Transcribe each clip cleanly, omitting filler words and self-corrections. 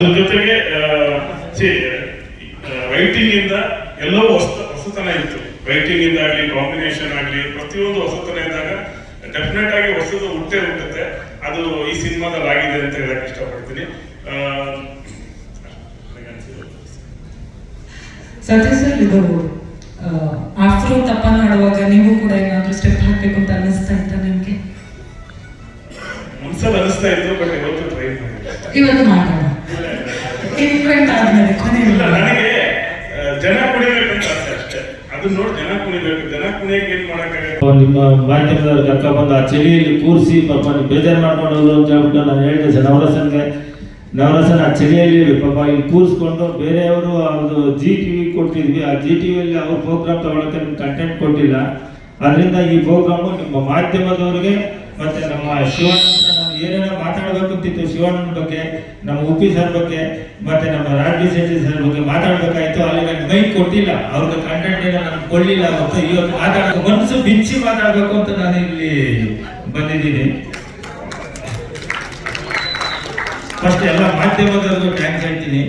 ಜೊತೆಗೆ ರೈಟಿಂಗ್ ಇಂದ ಎಲ್ಲವೂ ಹೊಸತನ ಇತ್ತು. ರೈಟಿಂಗ್ ಇಂದ ಆಗಲಿ, ಕಾಂಬಿನೇಷನ್ ಆಗಲಿ, ಪ್ರತಿಯೊಂದು ಹೊಸತನ ಇದ್ದಾಗ ಡೆಫಿನೆಟ್ ಆಗಿ ಹೊಸದು ಹುಟ್ಟುತ್ತೆ. ಅದು ಈ ಸಿನಿಮಾದಲ್ಲಿ ಆಗಿದೆ ಅಂತ ಹೇಳಕ್ ಇಷ್ಟಪಡ್ತೀನಿ. ಸತ್ಯ ಸರ್, ಇದು ಆಫ್ರೋ ತಪ್ಪನ ಆಡುವಾಗ ನೀವು ಕೂಡ ಏನಾದ್ರೂ ಸ್ಟೆಪ್ ಹಾಕ್ಬೇಕು ಅಂತ ಅನ್ನಿಸ್ತಾ ಇತ್ತ ನಿಮ್ಗೆ? ಒಂದ್ಸಲ ಅನಿಸ್ತಾ ಇತ್ತು, ಬಟ್ ಇವತ್ತು ಟ್ರೈ ಮಾಡಿ. ಇವತ್ತು ಮಾಡೋಣ. ಇನ್ವೆಂಟ್ ಆದ್ಮೇಲೆ ನನಗೆ ಜನ ಕುಣಿಬೇಕಂತ ಆಸೆ ಅಷ್ಟೇ. ಅದನ್ನ ನೋಡಿ ಜನ ಕುಣಿಬೇಕು. ಜನ ಕುಣಿಯಕ್ಕೆ ಏನ್ ಮಾಡಕ್ಕಾಗಲ್ಲ. ನಿಮ್ಮ ಮಾಧ್ಯಮದವ್ರು ಕರ್ಕ ಬಂದು ಆ ಚಳಿಯಲ್ಲಿ ಕೂರಿಸಿ ಪಾಪ ನೀವು ಬೇಜಾರು ಮಾಡ್ಕೊಂಡು ಹೋದ್ರು ಅಂತ ಹೇಳ್ಬಿಟ್ಟು ನಾನು ಹೇಳಿದೆ ನವರಸನ ಆ ಚಳಿಯಲ್ಲಿ ಪಾಪ ಇಲ್ಲಿ ಕೂರಿಸ್ಕೊಂಡು ಬೇರೆಯವರು ಅದು GTV ಕೊಟ್ಟಿದ್ವಿ. ಆ GTVಯಲ್ಲಿ ಅವ್ರ ಪ್ರೋಗ್ರಾಮ್ ತಗೊಳಕ್ಕೆ ನಿಮ್ಗೆ ಕಂಟೆಂಟ್ ಕೊಟ್ಟಿಲ್ಲ. ಅದರಿಂದ ಈ ಪ್ರೋಗ್ರಾಮು ನಿಮ್ಮ ಮಾಧ್ಯಮದವ್ರಿಗೆ ಮತ್ತೆ ನಮ್ಮ ಶಿವಣ್ಣ ಏನೇನೋ ಮಾತಾಡಬೇಕಂತಿತ್ತು, ಶಿವಣ್ಣನ ಬಗ್ಗೆ, ನಮ್ಮ ಉಪ್ಪಿ ಸರ್ ಬಗ್ಗೆ, ಮತ್ತೆ ನಮ್ಮ ರಾಜೀವ್ ಶೆಟ್ಟಿ ಸರ್ ಬಗ್ಗೆ ಮಾತಾಡ್ಬೇಕಾಯ್ತು. ಅಲ್ಲಿ ನನಗೆ ಮೈಕ್ ಕೊಟ್ಟಿಲ್ಲ, ಅವ್ರಿಗೆ ಕಂಟೆಂಟ್ ಏನೋ ನನಗೆ ಕೊಡಲಿಲ್ಲ. ಮತ್ತು ಇವತ್ತು ಮಾತಾಡೋದು ಮನಸ್ಸು ಬಿಚ್ಚಿ ಮಾತಾಡಬೇಕು ಅಂತ ನಾನು ಇಲ್ಲಿ ಬಂದಿದ್ದೀನಿ. ಫಸ್ಟ್ ಎಲ್ಲ ಮಾಧ್ಯಮದವ್ರಿಗೂ ಥ್ಯಾಂಕ್ಸ್ ಹೇಳ್ತೀನಿ.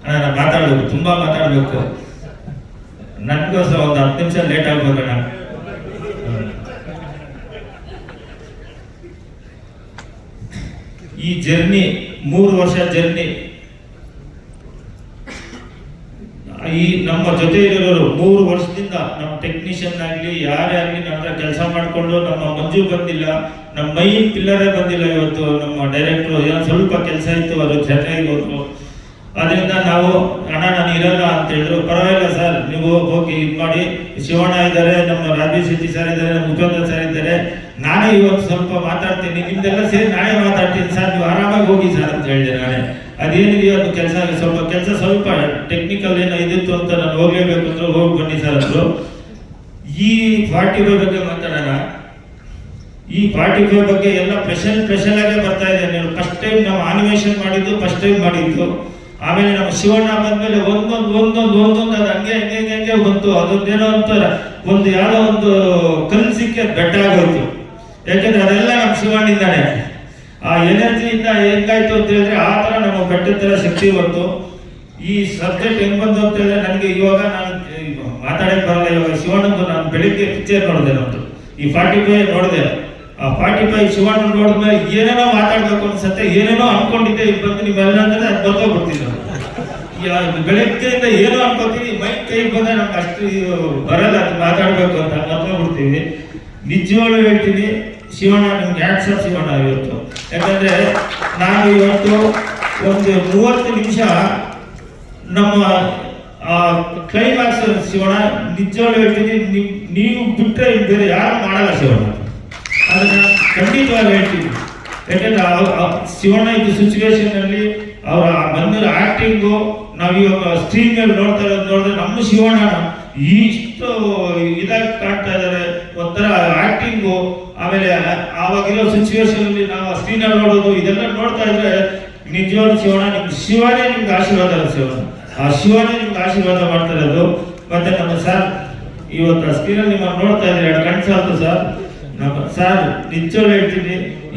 ನಾನು ಮಾತಾಡಬೇಕು, ತುಂಬಾ ಮಾತಾಡಬೇಕು. ನನಗೋಸ್ಕರ ಒಂದು 10 ನಿಮಿಷ ಲೇಟ್ ಆಗ್ಬೇಕಣ್ಣ. ಈ ಜರ್ನಿ 3 ವರ್ಷ ಜರ್ನಿ. ಈ ನಮ್ಮ ಜೊತೆ ಇರೋರು 3 ವರ್ಷದಿಂದ ನಮ್ಮ ಟೆಕ್ನಿಷಿಯನ್ ಆಗಲಿ ಯಾರೇ ಆಗಲಿ ನನ್ನ ಕೆಲಸ ಮಾಡಿಕೊಂಡು, ನಮ್ಮ ಮಂಜು ಬಂದಿಲ್ಲ, ನಮ್ಮ ಮೈನ್ ಪಿಲ್ಲರೇ ಬಂದಿಲ್ಲ. ಇವತ್ತು ನಮ್ಮ ಡೈರೆಕ್ಟ್ರು ಏನೋ ಸ್ವಲ್ಪ ಕೆಲಸ ಇತ್ತು, ಅದು ಚೆನ್ನಾಗಿ ಹೋದ್ರು. ಅದರಿಂದ ನಾವು ಅಣ್ಣ ನಾನು ಇರಲ್ಲ ಅಂತ ಹೇಳಿದ್ರು. ಪರವಾಗಿಲ್ಲ ಸರ್, ನೀವು ಹೋಗಿ ಇದು ಮಾಡಿ. ಶಿವಣ್ಣ ಇದ್ದಾರೆ, ನಮ್ಮ ರಾಜೀವ್ ಶೆಟ್ಟಿ ಸರ್ ಇದ್ದಾರೆ, ನಮ್ಮ ಉಪೇಂದ್ರ ಸರ್ ಇದ್ದಾರೆ, ನಾನೇ ಇವತ್ತು ಸ್ವಲ್ಪ ಮಾತಾಡ್ತೀನಿ, ನಿಮ್ದೆಲ್ಲ ಸೇರಿ ನಾನೇ ಮಾತಾಡ್ತೀನಿ ಸರ್, ನೀವು ಆರಾಮಾಗಿ ಹೋಗಿ ಸರ್ ಅಂತ ಹೇಳಿದೆ. ನಾನೇ ಅದೇನಿದೆಯೋ ಅದು ಕೆಲಸ ಸ್ವಲ್ಪ ಟೆಕ್ನಿಕಲ್ ಏನೋ ಇದಿತ್ತು ಅಂತ ನಾನು ಹೋಗ್ಲೇಬೇಕು ಅಂದ್ರು, ಹೋಗಿ ಬನ್ನಿ ಸರ್ ಅಂದ್ರು. ಈ 45 ಬಗ್ಗೆ ಮಾತಾಡೋಣ. ಈ 45 ಬಗ್ಗೆ ಎಲ್ಲ ಸ್ಪೆಷಲ್ ಆಗೇ ಬರ್ತಾ ಇದೆ. ನೀವು ಫಸ್ಟ್ ಟೈಮ್ ನಾವು ಆನಿಮೇಷನ್ ಮಾಡಿದ್ದು, ಫಸ್ಟ್ ಟೈಮ್ ಮಾಡಿದ್ದು. ಆಮೇಲೆ ನಮ್ಮ ಶಿವಣ್ಣ ಬಂದ್ಮೇಲೆ ಒಂದೊಂದು ಅದು ಹಂಗೆ ಬಂತು. ಅದೊಂದೇನೋ ಅಂತಾರೆ, ಯಾವುದೋ ಒಂದು ಕಲ್ಲು ಸಿಕ್ಕಿ ಬೆಟ್ಟ ಆಗೋಯ್ತು. ಯಾಕೆಂದ್ರೆ ಅದೆಲ್ಲ ನಮ್ಮ ಶಿವಣ್ಣಿಂದಾನೆ. ಆ ಎನರ್ಜಿಯಿಂದ ಹೆಂಗಾಯ್ತು ಅಂತ ಹೇಳಿದ್ರೆ ಆ ಥರ ನಮ್ಮ ಬೆಟ್ಟದ ಥರ ಶಕ್ತಿ ಬಂತು. ಈ ಸಬ್ಜೆಕ್ಟ್ ಹೆಂಗ್ ಬಂತು ಅಂತ ಹೇಳಿದ್ರೆ ನನಗೆ ಇವಾಗ ನಾನು ಮಾತಾಡಕ್ಕೆ ಬರಲ್ಲ. ಇವಾಗ ಶಿವಣ್ಣಂದು ನಾನು ಬೆಳಿಗ್ಗೆ ಪಿಕ್ಚರ್ ನೋಡಿದೆ, ನಮ್ದು ಈ 45 ನೋಡಿದೆ. ಆ 45 ಶಿವಣ್ಣ ನೋಡಿದ್ಮೇಲೆ ಏನೇನೋ ಮಾತಾಡ್ಬೇಕು ಅನ್ಸತ್ತೆ, ಏನೇನೋ ಅನ್ಕೊಂಡಿದ್ದೆ. ಇಲ್ಲಿ ಬಂದು ನೀವೆಲ್ಲ ಅಂದ್ರೆ ಅದು ಬರ್ಕೋಗ್ಬಿಡ್ತೀನಿ. ಬೆಳಗ್ಗೆಯಿಂದ ಏನೋ ಅನ್ಕೋತೀವಿ, ಮೈಕ್ ಕೈ ಬಂದ್ರೆ ನಮ್ಗೆ ಅಷ್ಟು ಬರಲ್ಲ ಅದು ಮಾತಾಡ್ಬೇಕು ಅಂತ ಬರ್ಕೋಗ್ಬಿಡ್ತೀವಿ. ನಿಜವಾಗ್ಲೂ ಹೇಳ್ತೀನಿ, ಶಿವಣ್ಣ ನಿಮ್ಗೆ ಹ್ಯಾಟ್ಸ್ ಆಫ್ ಶಿವಣ್ಣ ಇವತ್ತು. ಯಾಕಂದ್ರೆ ನಾನು ಇವತ್ತು ಒಂದು 30 ನಿಮಿಷ ನಮ್ಮ ಕ್ಲೈಮ್ಯಾಕ್ಸ್ ಶಿವಣ್ಣ ನಿಜವಾಗ್ಲೂ ಹೇಳ್ತೀನಿ, ನೀವು ಬಿಟ್ಟರೆ ಬೇರೆ ಯಾರು ಮಾಡಲ್ಲ ಶಿವಣ್ಣ. ಅದನ್ನ ಖಂಡಿತವಾಗಿ ಹೇಳ್ತೀನಿ. ಯಾಕಂದ್ರೆ ಶಿವಣ್ಣ ಇದು ಸಿಚುವೇಶನ್ ಅಲ್ಲಿ ಅವರ ಬಂದಿರೋ ಆಕ್ಟಿಂಗು ನಾವು ಇವಾಗ ಸ್ಕ್ರೀನ್ ಮೇಲೆ ನೋಡಿದ್ರೆ ನಮ್ಮ ಶಿವಣ್ಣ ಇಷ್ಟು ಇದಾಗಿ ಕಾಣ್ತಾ ಇದ್ದಾರೆ. ಒಂಥರ ಆಕ್ಟಿಂಗು, ಆಮೇಲೆ ಆವಾಗಿರೋ ಸಿಚುವೇಶನ್ ಅಲ್ಲಿ ನಾವು ಸ್ಕ್ರೀನ್ ಅಲ್ಲಿ ನೋಡೋದು, ಇದೆಲ್ಲ ನೋಡ್ತಾ ಇದ್ರೆ ನಿಜವಾದ ಶಿವನೇ ನಿಮ್ಗೆ ಆಶೀರ್ವಾದ. ಆ ಶಿವನೇ ನಿಮ್ಗೆ ಆಶೀರ್ವಾದ ಮಾಡ್ತಾ ಇರೋದು. ಮತ್ತೆ ನಮ್ಮ ಸರ್ ಇವತ್ತು ಸ್ಕ್ರೀನ್ ಅಲ್ಲಿ ನಿಮ್ಮನ್ನು ನೋಡ್ತಾ ಇದ್ರೆ 2 ಗಂಟೆ ಸಾಕು ಸರ್. ಸರ್ ನಿಜವಾಗ್ಲೂ ಹೇಳ್ತೀನಿ,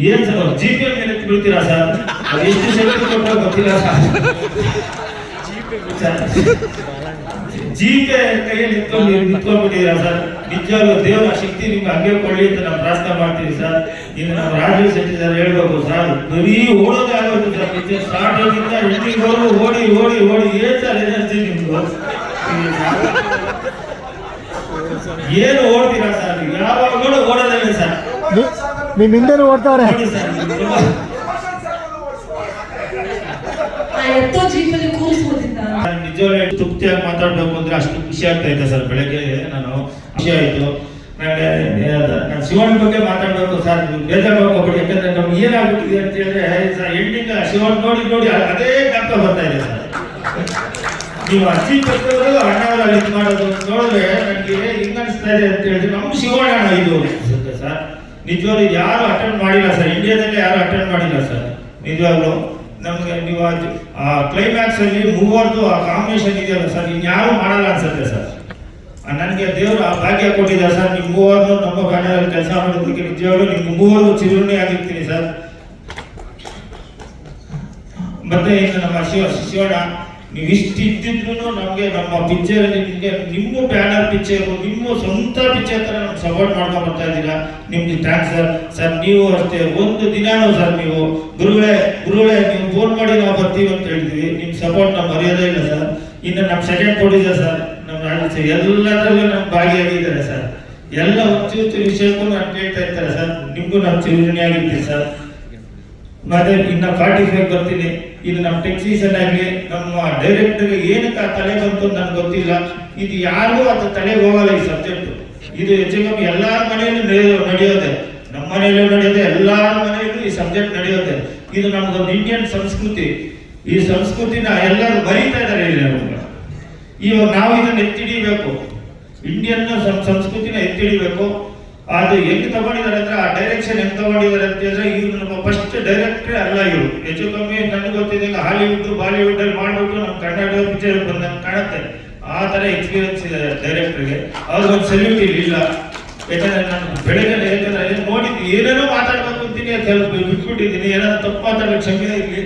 ಏನ್ ಸರ್ GP ಮೇಲೆ ಬೀಳ್ತೀರಾ ಸರ್? ಅದು ಎಷ್ಟು ಶಕ್ತಿ ಕೊಟ್ಟರೆ ಗೊತ್ತಿಲ್ಲ ಸರ್. GP ಕೈಯಲ್ಲಿ ನಿಂತ್ಕೊಂಡ್ಬಿಟ್ಟಿದ್ದೀರಾ ಸರ್. ನಿಜವಾಗ್ಲೂ ದೇವರ ಶಕ್ತಿ ನಿಮ್ಗೆ ಹಂಗೆ ಕೊಡ್ಲಿ ಅಂತ ನಾವು ಪ್ರಾರ್ಥನೆ ಮಾಡ್ತೀವಿ ಸರ್. ಈಗ ನಮ್ಮ ರಾಜೀವ್ ಶೆಟ್ಟಿ ಸರ್ ಹೇಳ್ಬೇಕು ಸರ್, ಬರೀ ಓಡೋದೇ ಆಗೋಯ್ತು ಸರ್. ಪಿಕ್ಚರ್ ಸ್ಟಾರ್ಟಿಂಗಿಂದ ಎಂಡಿಂಗ್ವರೆಗೂ ಓಡಿ ಏನ್ ಸರ್ ಎನರ್ಜಿ ನಿಮ್ದು? ಏನು ಓಡ್ತೀರಾ ಸರ್? ಯಾವಾಗಲೂ ಓಡೋದಿಲ್ಲ ಸರ್. ನಿಮ್ ಹಿಂದೆ ಓಡ್ತಾವ್ರೆ. ನಿಜವಾಗ್ಲೂ ತೃಪ್ತಿಯಾಗಿ ಮಾತಾಡ್ಬೇಕು ಅಂದ್ರೆ ಅಷ್ಟು ಖುಷಿ ಆಗ್ತಾ ಇದೆ ಸರ್. ಬೆಳಗ್ಗೆ ನಾನು ಖುಷಿ ಆಯ್ತು. ನಾನು ಶಿವಣ್ಣ ಬಗ್ಗೆ ಮಾತಾಡ್ಬೇಕು ಸರ್, ಬೇಜಾರು ಹೋಗ್ಬಿಡಿ. ಯಾಕಂದ್ರೆ ನಮ್ಗೆ ಏನಾಗ್ಬಿಟ್ಟಿದೆ ಅಂತ ಹೇಳಿದ್ರೆ ಎಂಡಿಂಗ್ ಶಿವಣ್ಣ ನೋಡಿ ಅದೇ ಜ್ಞಾಪಕ ಬರ್ತಾ ಇದೆ ಸರ್. ನೀವು ಅಜ್ಜಿ ಪಕ್ಕದವರು ಅಣ್ಣವರಲ್ಲಿ ಇದು ಮಾಡೋದು ನೋಡಿದ್ರೆ ನನಗೆ ಹಿಂಗ ಅನಿಸ್ತಾ ಇದೆ ಅಂತ ಹೇಳಿದ್ರೆ ನಮ್ಮ ಶಿವಣ್ಣ ಇದು ಸರ್. ನಿಜವಾಗ್ಲೂ ಯಾರು ಅಟೆಂಡ್ ಮಾಡಿಲ್ಲ ಸರ್, ಇಂಡಿಯಾದಲ್ಲಿ ಯಾರು ಅಟೆಂಡ್ ಮಾಡಿಲ್ಲ ಸರ್. ನಿಜವಾಗ್ಲೂ ನಮ್ಗೆ ನೀವು ಆ ಕ್ಲೈಮ್ಯಾಕ್ಸ್ ಅಲ್ಲಿ ಮೂವರ್ದು ಆ ಕಾಂಬಿನೇಷನ್ ಇದೆಯಲ್ಲ ಸರ್, ಇನ್ಯಾರು ಮಾಡಲ್ಲ ಅನ್ಸುತ್ತೆ ಸರ್. ನನಗೆ ದೇವರು ಆ ಭಾಗ್ಯ ಕೊಟ್ಟಿದ್ದಾರೆ ಸರ್. ನಿಮ್ಮ ಮೂವರನ್ನು ನಮ್ಮ ಬ್ಯಾನರಲ್ಲಿ ಕೆಲಸ ಮಾಡೋದಕ್ಕೆ ನಿಜವಾಗ್ಲೂ ನಿಮ್ಮ ಮೂವರು ಚಿರುಣಿ ಆಗಿರ್ತೀನಿ ಸರ್. ಮತ್ತೆ ಇನ್ನು ನಮ್ಮ ಶಿವಣ್ಣ, ನೀವು ಇಷ್ಟು ಇದ್ದಿದ್ರು ನಮಗೆ ನಮ್ಮ ಪಿಕ್ಚರ್ ನಿಮಗೆ ನಿಮ್ಮ ಬ್ಯಾನರ್ ಪಿಕ್ಚರ್ ನಿಮ್ಮ ಸ್ವಂತ ಪಿಕ್ಚರ್ ತರ ನಮ್ಗೆ ಸಪೋರ್ಟ್ ಮಾಡ್ಕೊಂಡು ಬರ್ತಾ ಇದ್ದೀರಾ. ನಿಮ್ಗೆ ಥ್ಯಾಂಕ್ಸ್ ಸರ್. ಸರ್ ನೀವು ಅಷ್ಟೇ ಒಂದು ದಿನಾನು ಸರ್ ನೀವು ಗುರುಗಳೇ ನೀವು ಫೋನ್ ಮಾಡಿ ನಾವು ಬರ್ತೀವಿ ಅಂತ ಹೇಳ್ತೀವಿ. ನಿಮ್ಮ ಸಪೋರ್ಟ್ ನಾವು ಮರೆಯೋದೇ ಇಲ್ಲ ಸರ್. ಇನ್ನು ನಮ್ಮ ಸೆಕೆಂಡ್ ಪ್ರೊಡ್ಯೂಸರ್ ಸರ್ ನಮ್ಮ ಎಲ್ಲದರಲ್ಲೂ ನಮ್ಮ ಭಾಗಿಯಾಗಿದ್ದಾರೆ ಸರ್. ಎಲ್ಲ ಹುಚ್ಚು ವಿಷಯಕ್ಕೂ ನಾನು ಕೇಳ್ತಾ ಇರ್ತಾರೆ ಸರ್. ನಿಮಗೂ ನಾವು ಚಿರಋಣಿಯಾಗಿರ್ತೀವಿ ಸರ್. ಮತ್ತೆ ಇನ್ನು 45 ಬರ್ತೀನಿ. ಇದು ನಮ್ಮ ಟೆಕ್ನಿಷಿಯನ್ ಆಗಲಿ ನಮ್ಮ ಡೈರೆಕ್ಟರ್ಗೆ ಏನಕ್ಕೆ ತಲೆ ಬಂತು ನನಗೆ ಗೊತ್ತಿಲ್ಲ. ಇದು ಯಾರಿಗೂ ಅದು ತಲೆಗೆ ಹೋಗಲ್ಲ ಈ ಸಬ್ಜೆಕ್ಟ್. ಇದು ಹೆಚ್ಚು ಕಮ್ಮಿ ಎಲ್ಲರ ಮನೆಯಲ್ಲೂ ನಡೆಯೋದೆ, ನಮ್ಮ ಮನೆಯಲ್ಲೂ ನಡೆಯೋದೆ, ಎಲ್ಲರ ಮನೆಯಲ್ಲೂ ಈ ಸಬ್ಜೆಕ್ಟ್ ನಡೆಯೋದೆ. ಇದು ನಮ್ದೊಂದು ಇಂಡಿಯನ್ ಸಂಸ್ಕೃತಿ. ಈ ಸಂಸ್ಕೃತಿನ ಎಲ್ಲರೂ ಬರೀತಾ ಇದ್ದಾರೆ. ಇವಾಗ ನಾವು ಇದನ್ನ ಎತ್ತಿಡಿಬೇಕು, ಇಂಡಿಯನ್ ಸಂಸ್ಕೃತಿನ ಎತ್ತಿಡಿಬೇಕು. ಅದು ಹೆಂಗ್ ತಗೊಂಡಿದ್ದಾರೆ ಅಂದ್ರೆ ಆ ಡೈರೆಕ್ಷನ್ ಹೆಂಗ್ ತಗೊಂಡಿದ್ದಾರೆ ಅಂತ ಹೇಳಿದ್ರೆ ಇವ್ರು ನಮ್ಮ ಫಸ್ಟ್ ಡೈರೆಕ್ಟರ್ ಅಲ್ಲ. ಇವರು ಹೆಚ್ಚು ಕಮ್ಮಿ ನನಗೆ ಗೊತ್ತಿದೆ ಹಾಲಿವುಡ್ ಬಾಲಿವುಡ್ ಅಲ್ಲಿ ಮಾಡ್ಬಿಟ್ಟು ನಮ್ಮ ಕರ್ನಾಟಕ ಪಿಕ್ಚರ್ ಬಂದಂಗೆ ಕಾಣುತ್ತೆ. ಆ ತರ ಎಕ್ಸ್ಪೀರಿಯನ್ಸ್ ಇದೆ ಡೈರೆಕ್ಟರ್ಗೆ. ಅವ್ರಿಗೊಂದು ಸಲ್ಯೂಟ್ ಇಲ್ಲ. ಯಾಕಂದ್ರೆ ನಾನು ಬೆಳಗ್ಗೆ ನೋಡಿದ್ದೀನಿ ಏನೇನೋ ಮಾತಾಡ್ಬೇಕು ಅಂತೀನಿ, ಬಿಟ್ಬಿಟ್ಟಿದ್ದೀನಿ. ಏನಾದ್ರು ತಪ್ಪು ಮಾತಾಡೋಕೆ ಕ್ಷಮೆ ಇರಲಿ.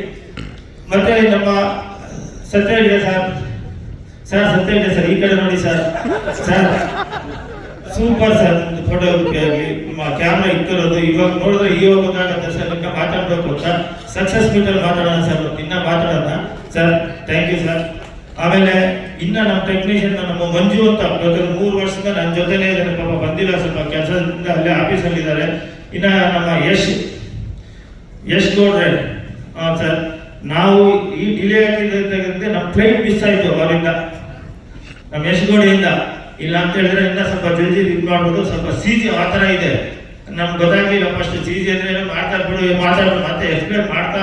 ಮತ್ತೆ ನಮ್ಮ ಸತ್ಯಜ ಸರ್ ಸತ್ಯಜ ಸರ್ ಈ ಕಡೆ ನೋಡಿ ಸರ್. Super sir. ಫೋಟೋಗ್ರಫಿ ಆಗಲಿ ಕ್ಯಾಮ್ರಾ ಇಕ್ಕಿರೋದು ಇವಾಗ ನೋಡಿದ್ರೆ ಇವಾಗ ಗೊತ್ತಾಗುತ್ತೆ ಸರ್. ಇನ್ನ ಮಾತಾಡ್ಬೇಕು ಅಂತ ಸಕ್ಸಸ್ ಮೀಟರ್ ಮಾತಾಡೋಣ ಸರ್. ಇನ್ನ ಮಾತಾಡೋಣ ಸರ್. Thank you sir. ಆಮೇಲೆ ಇನ್ನ ನಮ್ಮ ಟೆಕ್ನಿಷಿಯನ್ ನಮ್ಮ ಮಂಜು ಅಂತ ಬೇಕಾದ್ರೆ 3 ವರ್ಷದಿಂದ ನನ್ನ ಜೊತೆನೇ ಇದ್ದಾರೆ. ಪಾಪ ಬಂದಿಲ್ಲ, ಸ್ವಲ್ಪ ಕೆಲಸದಿಂದ ಅಲ್ಲೇ ಆಫೀಸಲ್ಲಿ ಇದ್ದಾರೆ. ಇನ್ನ ನಮ್ಮ ಯಶ್ ಗೌಡ್ರೆ ಸರ್, ನಾವು ಈ ಡಿಲೇ ಆಗಿದ್ದಂತೆ ನಮ್ಮ ಫ್ಲೈಟ್ ಮಿಸ್ ಆಯ್ತು ಅವರಿಂದ, ನಮ್ಮ ಯಶ್ ಗೌಡೆಯಿಂದ. ಇಲ್ಲ ಅಂತ ಹೇಳಿದ್ರೆ ಇನ್ನ ಸ್ವಲ್ಪ ಜಲ್ದಿ ಇದು ಮಾಡ್ಬೋದು. ಸ್ವಲ್ಪ CG ಆ ಥರ ಇದೆ, ನಮ್ಗೆ ಗೊತ್ತಾಗ್ಲಿಲ್ಲ ಫಸ್ಟ್. CG ಅಂದ್ರೆ ಮಾತಾಡ್ಬಿಡು ಮತ್ತೆ ಎಕ್ಸ್ಪ್ಲೇನ್ ಮಾಡ್ತಾ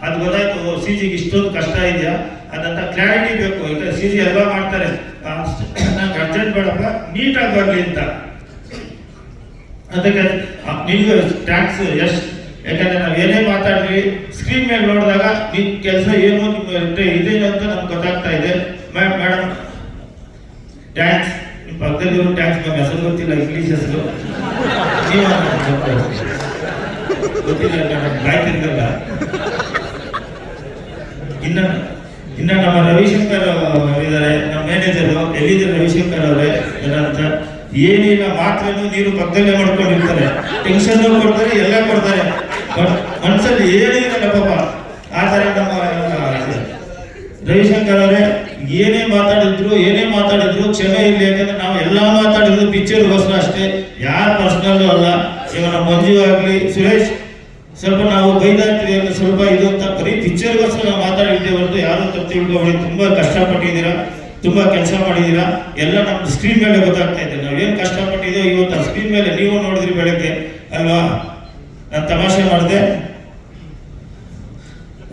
ಅದು ಗೊತ್ತಾಯ್ತು. CG ಇಷ್ಟೊಂದು ಕಷ್ಟ ಇದೆಯಾ ಅದಂತ ಕ್ಲಾರಿಟಿ ಬೇಕು. ಈಗ CG ಎಲ್ಲ ಮಾಡ್ತಾರೆ, ನಂಗೆ ಅರ್ಜೆಂಟ್ ಬೇಡಪ್ಪ, ನೀಟಾಗಿ ಬರಲಿ ಅಂತ. ಅದಕ್ಕೆ ನಿಮ್ಗೆ ಥ್ಯಾಂಕ್ಸ್ ಯಶ್. ಯಾಕಂದ್ರೆ ನಾವು ಏನೇ ಮಾತಾಡ್ಲಿ ಸ್ಕ್ರೀನ್ ಮೇಲೆ ನೋಡಿದಾಗ ನಿಮ್ ಕೆಲಸ ಏನು ನಿಮ್ಮ ಇದೇನು ಅಂತ ನಮ್ಗೆ ಗೊತ್ತಾಗ್ತಾ ಇದೆ. Madam thanks. ನಿಮ್ಮ ಪಕ್ಕದಲ್ಲಿ ಥ್ಯಾಂಕ್ಸ್. ನಮ್ಮ ಹೆಸರು ಗೊತ್ತಿಲ್ಲ, ಇಂಗ್ಲೀಷ್ ಹೆಸರು ಗೊತ್ತಿಲ್ಲ, ಗಾಯ್ತಿರ್ಗಲ್ಲ. ಇನ್ನ ನಮ್ಮ ರವಿಶಂಕರ್ ಇದ್ದಾರೆ, ನಮ್ಮ ಮ್ಯಾನೇಜರ್. ಎಲ್ಲಿದ್ದಾರೆ ರವಿಶಂಕರ್ ಅವರೇ? ಏನಂತ ಏನಿಲ್ಲ, ಮಾತ್ರನು ನೀರು ಪಕ್ಕದಲ್ಲೇ ಮಾಡ್ಕೊಂಡಿರ್ತಾರೆ. ಟೆನ್ಷನ್ ಕೊಡ್ತಾರೆ, ಎಲ್ಲ ಕೊಡ್ತಾರೆ, ಬಟ್ ಮನಸ್ಸಲ್ಲಿ ಏನಿರಲ್ಲ ಪಾಪ. ಆ ಥರ ನಮ್ಮ ರವಿಶಂಕರ್ ಅವರೇ ಏನೇ ಮಾತಾಡಿದ್ರು ಕ್ಷಮೆ ಇರಲಿ. ಯಾಕಂದ್ರೆ ನಾವು ಎಲ್ಲ ಮಾತಾಡಿದ್ರು ಪಿಕ್ಚರ್ಗೋಸ್ಕರ ಅಷ್ಟೇ, ಯಾರು ಪರ್ಸನಲ್ಲು ಅಲ್ಲ. ಇವಾಗ ನಮ್ಮ ಮಂಜು ಆಗಲಿ ಸುರೇಶ್ ಸ್ವಲ್ಪ ನಾವು ಬೈದಾಡ್ತೀವಿ ಅಂದ್ರೆ ಸ್ವಲ್ಪ ಇದು ಅಂತ ಬರೀ ಪಿಕ್ಚರ್ಗೋಸ್ಕರ ನಾವು ಮಾತಾಡಿದ್ದೆ ಹೊರತು ಯಾರು ತಪ್ಪು ತಿಳ್ಕೊಬೇಡಿ. ತುಂಬಾ ಕಷ್ಟಪಟ್ಟಿದ್ದೀರಾ, ತುಂಬಾ ಕೆಲಸ ಮಾಡಿದ್ದೀರಾ. ಎಲ್ಲ ನಮ್ದು ಸ್ಕ್ರೀನ್ ಮೇಲೆ ಗೊತ್ತಾಗ್ತಾ ಇದೆ ನಾವೇನು ಕಷ್ಟಪಟ್ಟಿದ್ದೀವೋ. ಇವತ್ತು ಸ್ಕ್ರೀನ್ ಮೇಲೆ ನೀವು ನೋಡಿದ್ರಿ ಬೆಳಗ್ಗೆ ಅಲ್ವಾ? ನಾನು ತಮಾಷೆ ಮಾಡಿದೆ.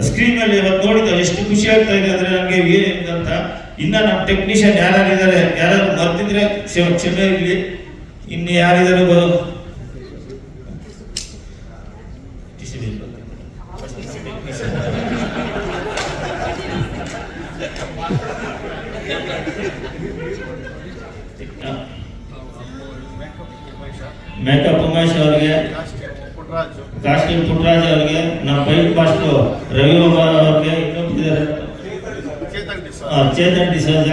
ಸ್ಕ್ರೀನ್ ಮೇಲೆ ಇವತ್ತು ನೋಡಿದ ಎಷ್ಟು ಖುಷಿ ಆಗ್ತಾ ಇದೆ ಅಂದ್ರೆ ನನಗೆ ಏನಿದೆ ಅಂತ. ಇನ್ನ ನಮ್ಮ ಟೆಕ್ನಿಷಿಯನ್ ಯಾರಿದ್ದಾರೆ, ಯಾರು ಮರ್ತಿದ್ರೆ ಕ್ಷಮೆ ಇರಲಿ. ಇನ್ನು ಯಾರಿದ್ದಾರೆ ಮೇಕಪ್ ಉಮೇಶ್ ಅವರಿಗೆ, ಕಾಸ್ಟ್ಯೂಮ್ ಪುಟ್ಟರಾಜ್ ಅವರಿಗೆ, ನಮ್ಮ ಫೈಟ್ ಮಾಸ್ಟರ್ ರವಿಗೋಪಾಲ್ ಅವರಿಗೆ, ಇನ್ನೊಬ್ಬಿದ್ದಾರೆ ಚೇತನ್ ಡಿಸೋಜ,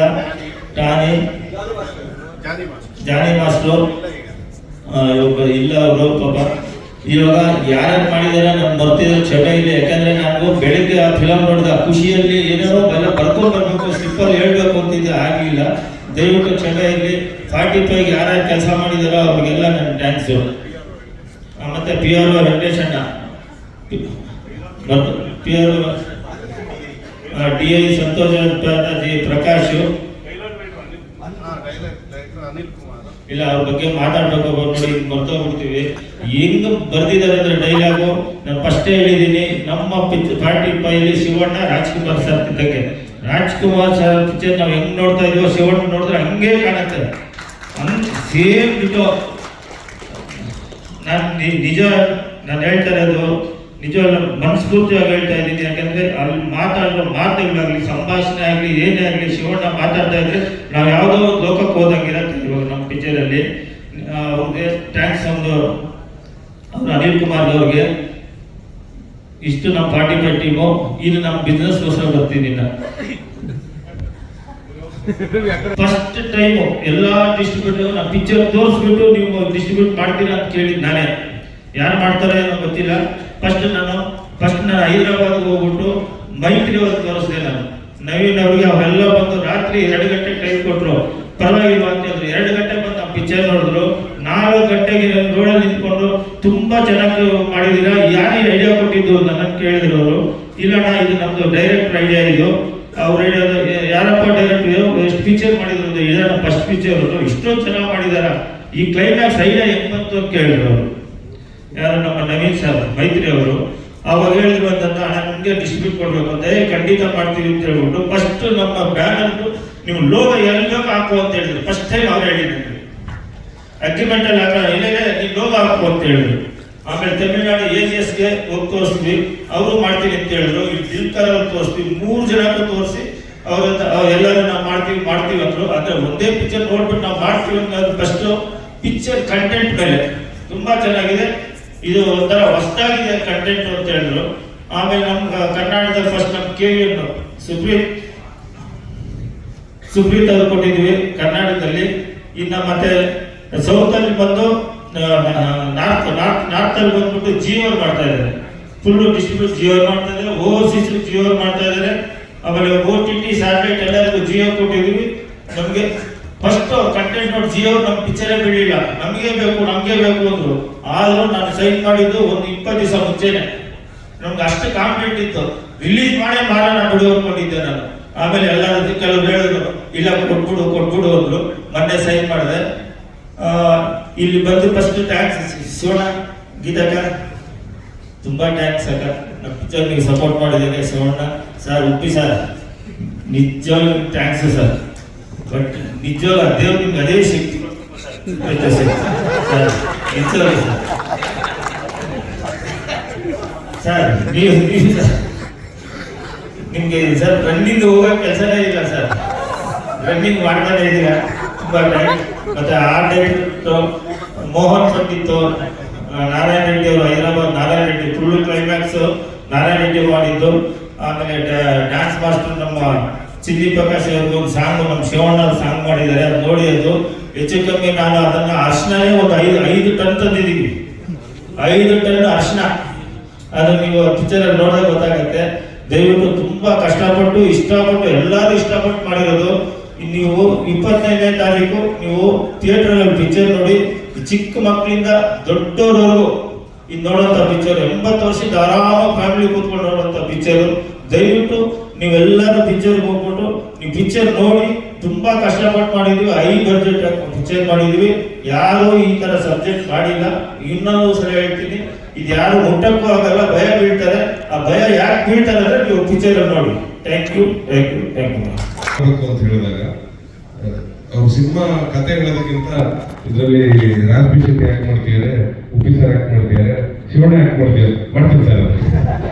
ಟಾನಿ, ಜಾನಿ ಮಾಸ್ಟರ್ ಇಲ್ಲ ಅವರು ಪಾಪ. ಇವಾಗ ಯಾರ್ಯಾರು ಮಾಡಿದಾರೆ ನಾನು ಬರ್ತಿದ್ರೆ ಕ್ಷಮೆ ಇಲ್ಲ. ಯಾಕಂದ್ರೆ ನಾನು ಬೆಳಿಗ್ಗೆ ಆ ಫಿಲಮ್ ನೋಡಿದ ಖುಷಿಯಲ್ಲಿ ಏನೇನೋ ಬರ್ಕೊಂಡು ಬರ್ಬೇಕು, ಸ್ಲಿಪ್ಪಲ್ಲಿ ಹೇಳ್ಬೇಕು ಅಂತಿದ್ದೆ, ಆಗಲಿಲ್ಲ. ದಯವಿಟ್ಟು ಕ್ಷಮೆ ಇರಲಿ. 45 ಯಾರ್ಯಾರು ಕೆಲಸ ಮಾಡಿದಾರೋ ಅವ್ರಿಗೆಲ್ಲ ನನ್ನ ಥ್ಯಾಂಕ್ಸು. ಮತ್ತೆ PR ವೆಂಕಟೇಶ್ ಅಣ್ಣ, PR DI ಸಂತೋಷ್ ಪ್ರಕಾಶ್. ಇಲ್ಲ ಅವ್ರ ಬಗ್ಗೆ ಮಾತಾಡ್ಬೇಕು ನೋಡಿ, ಮರ್ತೋಗ್ಬಿಡ್ತೀವಿ. ಹೆಂಗ್ ಬರ್ದಿದ್ದಾರೆ ಅಂದ್ರೆ ಡೈಲಾಗು ನಾನು ಫಸ್ಟೇ ಹೇಳಿದ್ದೀನಿ. ನಮ್ಮ 45 ಶಿವಣ್ಣ ರಾಜ್ಕುಮಾರ್ ಸರ್ ಇದ್ದಕ್ಕೆ. ರಾಜ್ಕುಮಾರ್ ಸರ್ ಪಿಕ್ಚರ್ ನಾವು ಹೆಂಗ್ ನೋಡ್ತಾ ಇದೀವೋ ಶಿವಣ್ಣ ನೋಡಿದ್ರೆ ಹಂಗೆ ಕಾಣುತ್ತೆ, ಸೇಮ್ ಬಿಟ್ಟು. ನಾನು ಹೇಳ್ತಾ ಇರೋದು ನಿಜವಾಗ್ಲೂ ಮನಸ್ಫೂರ್ತಿಯಾಗಿ ಹೇಳ್ತಾ ಇದ್ದೀನಿ. ಯಾಕಂದ್ರೆ ಅಲ್ಲಿ ಮಾತಾಡೋ ಮಾತುಗಳಾಗ್ಲಿ, ಸಂಭಾಷಣೆ ಆಗಲಿ, ಏನೇ ಆಗಲಿ, ಶಿವಣ್ಣ ಮಾತಾಡ್ತಾ ಇದ್ರೆ ನಾವು ಯಾವುದೋ ಲೋಕಕ್ಕೆ ಹೋದಂಗಿರತ್ತೆ. ಇವಾಗ ನಮ್ಮ ಪಿಕ್ಚರಲ್ಲಿ ಅವ್ರಿಗೆ ಥ್ಯಾಂಕ್ಸ್. ಅವ್ರು ಅನಿಲ್ ಕುಮಾರ್ ಅವ್ರಿಗೆ ಇಷ್ಟು ನಮ್ಮ 45 ಟೀಮು. ಇದು ನಮ್ಮ ಬಿಸ್ನೆಸ್ಗೋಸ್ಕರ ಬರ್ತೀನಿ ಇನ್ನ. ಫಸ್ಟ್ ಟೈಮು ಎಲ್ಲ ಡಿಸ್ಟ್ರಿಬ್ಯೂಟರ್ ನಮ್ಮ ಪಿಕ್ಚರ್ ತೋರಿಸ್ಬಿಟ್ಟು ನೀವು ಡಿಸ್ಟ್ರಿಬ್ಯೂಟ್ ಮಾಡ್ತೀರಾ ಅಂತ ಕೇಳಿದ್ ನಾನೇ. ಯಾರು ಮಾಡ್ತಾರೆ ಅನ್ನೋ ಗೊತ್ತಿಲ್ಲ. ಫಸ್ಟ್ ನಾನು ಹೈದರಾಬಾದ್ಗೆ ಹೋಗ್ಬಿಟ್ಟು ಮೈತ್ರಿ ಅವ್ರಿಗೆ ತೋರಿಸ್ದೆ. ನಾನು ನವೀನ್ ಅವ್ರಿಗೆ ಅವೆಲ್ಲ ಬಂದು ರಾತ್ರಿ 2 ಗಂಟೆ ಟೈಮ್ ಕೊಟ್ಟರು. ಪರವಾಗಿಲ್ಲ ಅಂತ ಹೇಳಿದ್ರು. 2 ಗಂಟೆ ಬಂದು ನಮ್ಮ ಪಿಕ್ಚರ್ ನೋಡಿದ್ರು. 4 ಗಂಟೆಗೆ ರೋಡಲ್ಲಿ ನಿಂತ್ಕೊಂಡು ತುಂಬಾ ಚೆನ್ನಾಗಿ ಮಾಡಿದೀರಾ, ಯಾರು ಐಡಿಯಾ ಕೊಟ್ಟಿದ್ದು ನನ್ನನ್ನು ಕೇಳಿದ್ರು ಅವರು. ಇಲ್ಲಣ್ಣ ಇದು ನಮ್ದು ಡೈರೆಕ್ಟರ್ ಐಡಿಯಾ, ಇದು ಅವ್ರ ಐಡಿಯಾ. ಯಾರಪ್ಪ ಡೈರೆಕ್ಟರ್, ಎಷ್ಟು ಪಿಕ್ಚರ್ ಮಾಡಿದ್ರು ಅಂದ್ರೆ ಇದನ್ನ ಫಸ್ಟ್ ಪಿಕ್ಚರ್ ಇಷ್ಟೊಂದು ಚೆನ್ನಾಗಿ ಮಾಡಿದಾರ, ಈ ಕ್ಲೈಮ್ಯಾಕ್ಸ್ ಐಡಿಯಾ ಹೆಂಗ್ ಬಂತು ಅಂತ ಕೇಳಿದ್ರು ಅವರು. ಯಾರು ನಮ್ಮ ನವೀನ್ ಸರ್ ಮೈತ್ರಿ ಅವರು. ಅವಾಗ ಹೇಳಿದ್ರು ಅಂತಂದ್ರೆ ನಮ್ಗೆ ಡಿಸ್ಟ್ರಿಬ್ಯೂಟ್ ಕೊಡ್ಬೇಕು ಅಂತ. ಖಂಡಿತ ಮಾಡ್ತೀವಿ ಅಂತ ಹೇಳ್ಬಿಟ್ಟು ಫಸ್ಟ್ ನಮ್ಮ ಬ್ಯಾನರ್ ನೀವು ಲೋಗೋ ಎಲ್ಲ ಹಾಕು ಅಂತ ಹೇಳಿದ್ರು. ಫಸ್ಟ್ ಟೈಮ್ ಅವ್ರು ಹೇಳಿದ್ರು ಅಗ್ರಿಮೆಂಟ್ ಅಲ್ಲಿ ಹಾಕೋಣ, ಇಲ್ಲ ನೀವು ಲೋಗೋ ಹಾಕು ಅಂತ ಹೇಳಿದ್ರು. ಆಮೇಲೆ ತಮಿಳ್ನಾಡು AGSಗೆ ಹೋಗಿ ತೋರಿಸ್ತೀವಿ, ಅವರು ಮಾಡ್ತೀವಿ ಅಂತ ಹೇಳಿದ್ರು. ಇಲ್ಲಿ ದಿಲ್ಕರ್ ಅವ್ರು ತೋರಿಸ್ತೀವಿ, 3 ಜನಕ್ಕೂ ತೋರಿಸಿ ಎಲ್ಲರೂ ನಾವು ಮಾಡ್ತೀವಿ ಅಂದ್ರು. ಅಂದ್ರೆ ಒಂದೇ ಪಿಕ್ಚರ್ ನೋಡ್ಬಿಟ್ಟು ನಾವು ಮಾಡ್ತೀವಿ ಅನ್ನೋದು ಫಸ್ಟ್ ಪಿಕ್ಚರ್ ಕಂಟೆಂಟ್ ಮೇಲೆ ತುಂಬಾ ಚೆನ್ನಾಗಿದೆ, ಇದು ಒಂಥರ ಹೊಸದಾಗಿದೆ ಕಂಟೆಂಟ್ ಅಂತ ಹೇಳಿದ್ರು. ಆಮೇಲೆ ನಮ್ಮ ಕರ್ನಾಟಕದ ಫಸ್ಟ್ ನಮ್ಮ KVN ಸುಪ್ರೀತ್ ಅವರು ಕೊಟ್ಟಿದ್ವಿ ಕರ್ನಾಟಕದಲ್ಲಿ. ಇನ್ನು ಮತ್ತೆ ಸೌತ್ ಅಲ್ಲಿ ಬಂದು ನಾರ್ತ್ ಅಲ್ಲಿ ಬಂದ್ಬಿಟ್ಟು ಜಿಯೋ ಮಾಡ್ತಾ ಇದ್ದಾರೆ, ಫುಲ್ ಡಿಸ್ಟ್ರಿಬ್ಯೂಟ್ ಜಿಯೋ ಮಾಡ್ತಾ ಇದ್ದಾರೆ, ಓವರ್ಸೀಸ್ ಜಿಯೋ ಮಾಡ್ತಾ ಇದ್ದಾರೆ. ಆಮೇಲೆ OTT ಸ್ಯಾಟಲೈಟ್ ಎಲ್ಲರಿಗೂ ಜಿಯೋ ಕೊಟ್ಟಿದ್ವಿ. ನಮಗೆ ಫಸ್ಟ್ ಕಂಟೆಂಟ್ ನೋಡಿ ಜಿಯೋ ನಮ್ಮ ಪಿಕ್ಚರೇ ಬಿಡಲಿಲ್ಲ, ನಮಗೆ ಬೇಕು ಅಂದ್ರು. ಆದ್ರೂ ನಾನು ಸೈನ್ ಮಾಡಿದ್ದು ಒಂದು 20 ದಿವಸ ಮುಂಚೆನೆ. ನಮ್ಗೆ ಅಷ್ಟು ಕಾನ್ಫಿಡೆಂಟ್ ಇತ್ತು, ರಿಲೀಸ್ ಮಾಡೇ ಮಾರೋಣ ಬಿಡು ಅನ್ಕೊಂಡಿದ್ದೆ ನಾನು. ಆಮೇಲೆ ಎಲ್ಲರೂ ಕೆಲವರು ಹೇಳಿದ್ರು ಇಲ್ಲ ಕೊಟ್ಬಿಡು ಅಂದ್ರು. ಮೊನ್ನೆ ಸೈನ್ ಮಾಡಿದೆ. ಇಲ್ಲಿ ಬಂದು ಫಸ್ಟ್ ಥ್ಯಾಂಕ್ಸ್ ಶಿವಣ್ಣ, ಗೀತಕ್ಕ, ತುಂಬಾ ಥ್ಯಾಂಕ್ಸ್ ಅಕ್ಕ. ನಮ್ಮ ಪಿಕ್ಚರ್ ನೀವು ಸಪೋರ್ಟ್ ಮಾಡಿದ್ದೇನೆ. ಶಿವಣ್ಣ ಸರ್, ಉಪ್ಪಿ ಸರ್, ನಿಜವಾಗ್ಲೂ ಥ್ಯಾಂಕ್ಸ್ ಸರ್. ಬಟ್ ನಿಜವಾಗ್ಲೂ ದೇವ್ರು ನಿಮ್ಗೆ ಅದೇ ಶಕ್ತಿ ಸರ್. ನೀವು ನಿಮ್ಗೆ ಸರ್ ರನ್ನಿಂಗ್ ಹೋಗೋ ಕೆಲಸನೇ ಇಲ್ಲ ಸರ್, ರನ್ನಿಂಗ್ ಮಾಡ್ತಾನೆ ಇದ್ದೀರಾ. ತುಂಬಾ ಥ್ಯಾಂಕ್ಸ್. ಮತ್ತೆ ಆರ್ಟ್ ಡೈರೆಕ್ಟರ್ ಮೋಹನ್ ಬಂದಿತ್ತು, ನಾರಾಯಣ ರೆಡ್ಡಿ ಅವರು, ಹೈದರಾಬಾದ್ ನಾರಾಯಣ ರೆಡ್ಡಿ, ಫುಲ್ ಕ್ಲೈಮ್ಯಾಕ್ಸ್ ನಾರಾಯಣ ರೆಡ್ಡಿ ಮಾಡಿದ್ದು. ಆಮೇಲೆ ಡ್ಯಾನ್ಸ್ ಮಾಸ್ಟರ್ ನಮ್ಮ ಚಿಲ್ಲಿ ಪ್ರಕಾಶ್ ಅವರು ಒಂದು ಸಾಂಗ್ ನಮ್ಮ ಶಿವಣ್ಣ ಸಾಂಗ್ ಮಾಡಿದ್ದಾರೆ, ಅದು ನೋಡಿ. ಅದು ಹೆಚ್ಚು ಕಮ್ಮಿ ನಾನು ಅದನ್ನ ಅರ್ಶನೇ ಒಂದು 5 ಟನ್ ತಂದಿದ್ದೀವಿ, 5 ಟನ್ ಅರ್ಶನ. ಅದು ನೀವು ಪಿಕ್ಚರ್ ಅಲ್ಲಿ ನೋಡಿದ್ರೆ ಗೊತ್ತಾಗುತ್ತೆ. ದಯವಿಟ್ಟು ತುಂಬಾ ಕಷ್ಟಪಟ್ಟು ಇಷ್ಟಪಟ್ಟು ಎಲ್ಲರೂ ಇಷ್ಟಪಟ್ಟು ಮಾಡಿರೋದು. ನೀವು 25ನೇ ತಾರೀಕು ನೀವು ಥಿಯೇಟರ್ ಅಲ್ಲಿ ಪಿಕ್ಚರ್ ನೋಡಿ. ಚಿಕ್ಕ ಮಕ್ಕಳಿಂದ ದೊಡ್ಡವರವರೆಗೂ ಇದು ನೋಡುವಂತ ಪಿಕ್ಚರ್, 80 ವರ್ಷದ ಆರಾಮ ಫ್ಯಾಮಿಲಿ ಕೂತ್ಕೊಂಡು ನೋಡುವಂತ ಪಿಕ್ಚರ್. ದಯವಿಟ್ಟು ನೀವೆಲ್ಲರೂ ಪಿಕ್ಚರ್ಗೆ ಹೋಗ್ಬಿಟ್ಟು ನೀವು ಪಿಕ್ಚರ್ ನೋಡಿ. ತುಂಬಾ ಕಷ್ಟಪಟ್ಟು ಮಾಡಿದ್ವಿ, ಹೈ ಬಡ್ಜೆಟ್ ಪಿಕ್ಚರ್ ಮಾಡಿದ್ವಿ. ಯಾರು ಈ ತರ ಸಬ್ಜೆಕ್ಟ್ ಮಾಡಿಲ್ಲ. ಇನ್ನೊಂದು ಸಲ ಹೇಳ್ತೀನಿ, ಇದು ಯಾರು ಮುಟ್ಟಕ್ಕೂ ಆಗಲ್ಲ, ಭಯ ಬೀಳ್ತಾರೆ. ಆ ಭಯ ಯಾಕೆ ಬೀಳ್ತಾರೆ ಅಂದ್ರೆ ನೀವು ಪಿಕ್ಚರ್ ನೋಡಿ. ಥ್ಯಾಂಕ್ ಯು ಅಂತ ಹೇಳಿದಾಗ ಅವ್ರು ಸಿನಿಮಾ ಕತೆ ಹೇಳೋದಕ್ಕಿಂತ ಇದರಲ್ಲಿ ರಾಜ್ಬಿ ಶೆಟ್ಟಿ ಆಕ್ಟ್ ಮಾಡ್ತಿದ್ದಾರೆ, ಉಪ್ಪಿ ಸರ್ ಆಕ್ಟ್ ಮಾಡ್ತಿದ್ದಾರೆ, ಶಿವಣ್ಣ ಆಕ್ಟ್ ಮಾಡ್ತೀನಿ ಸರ್.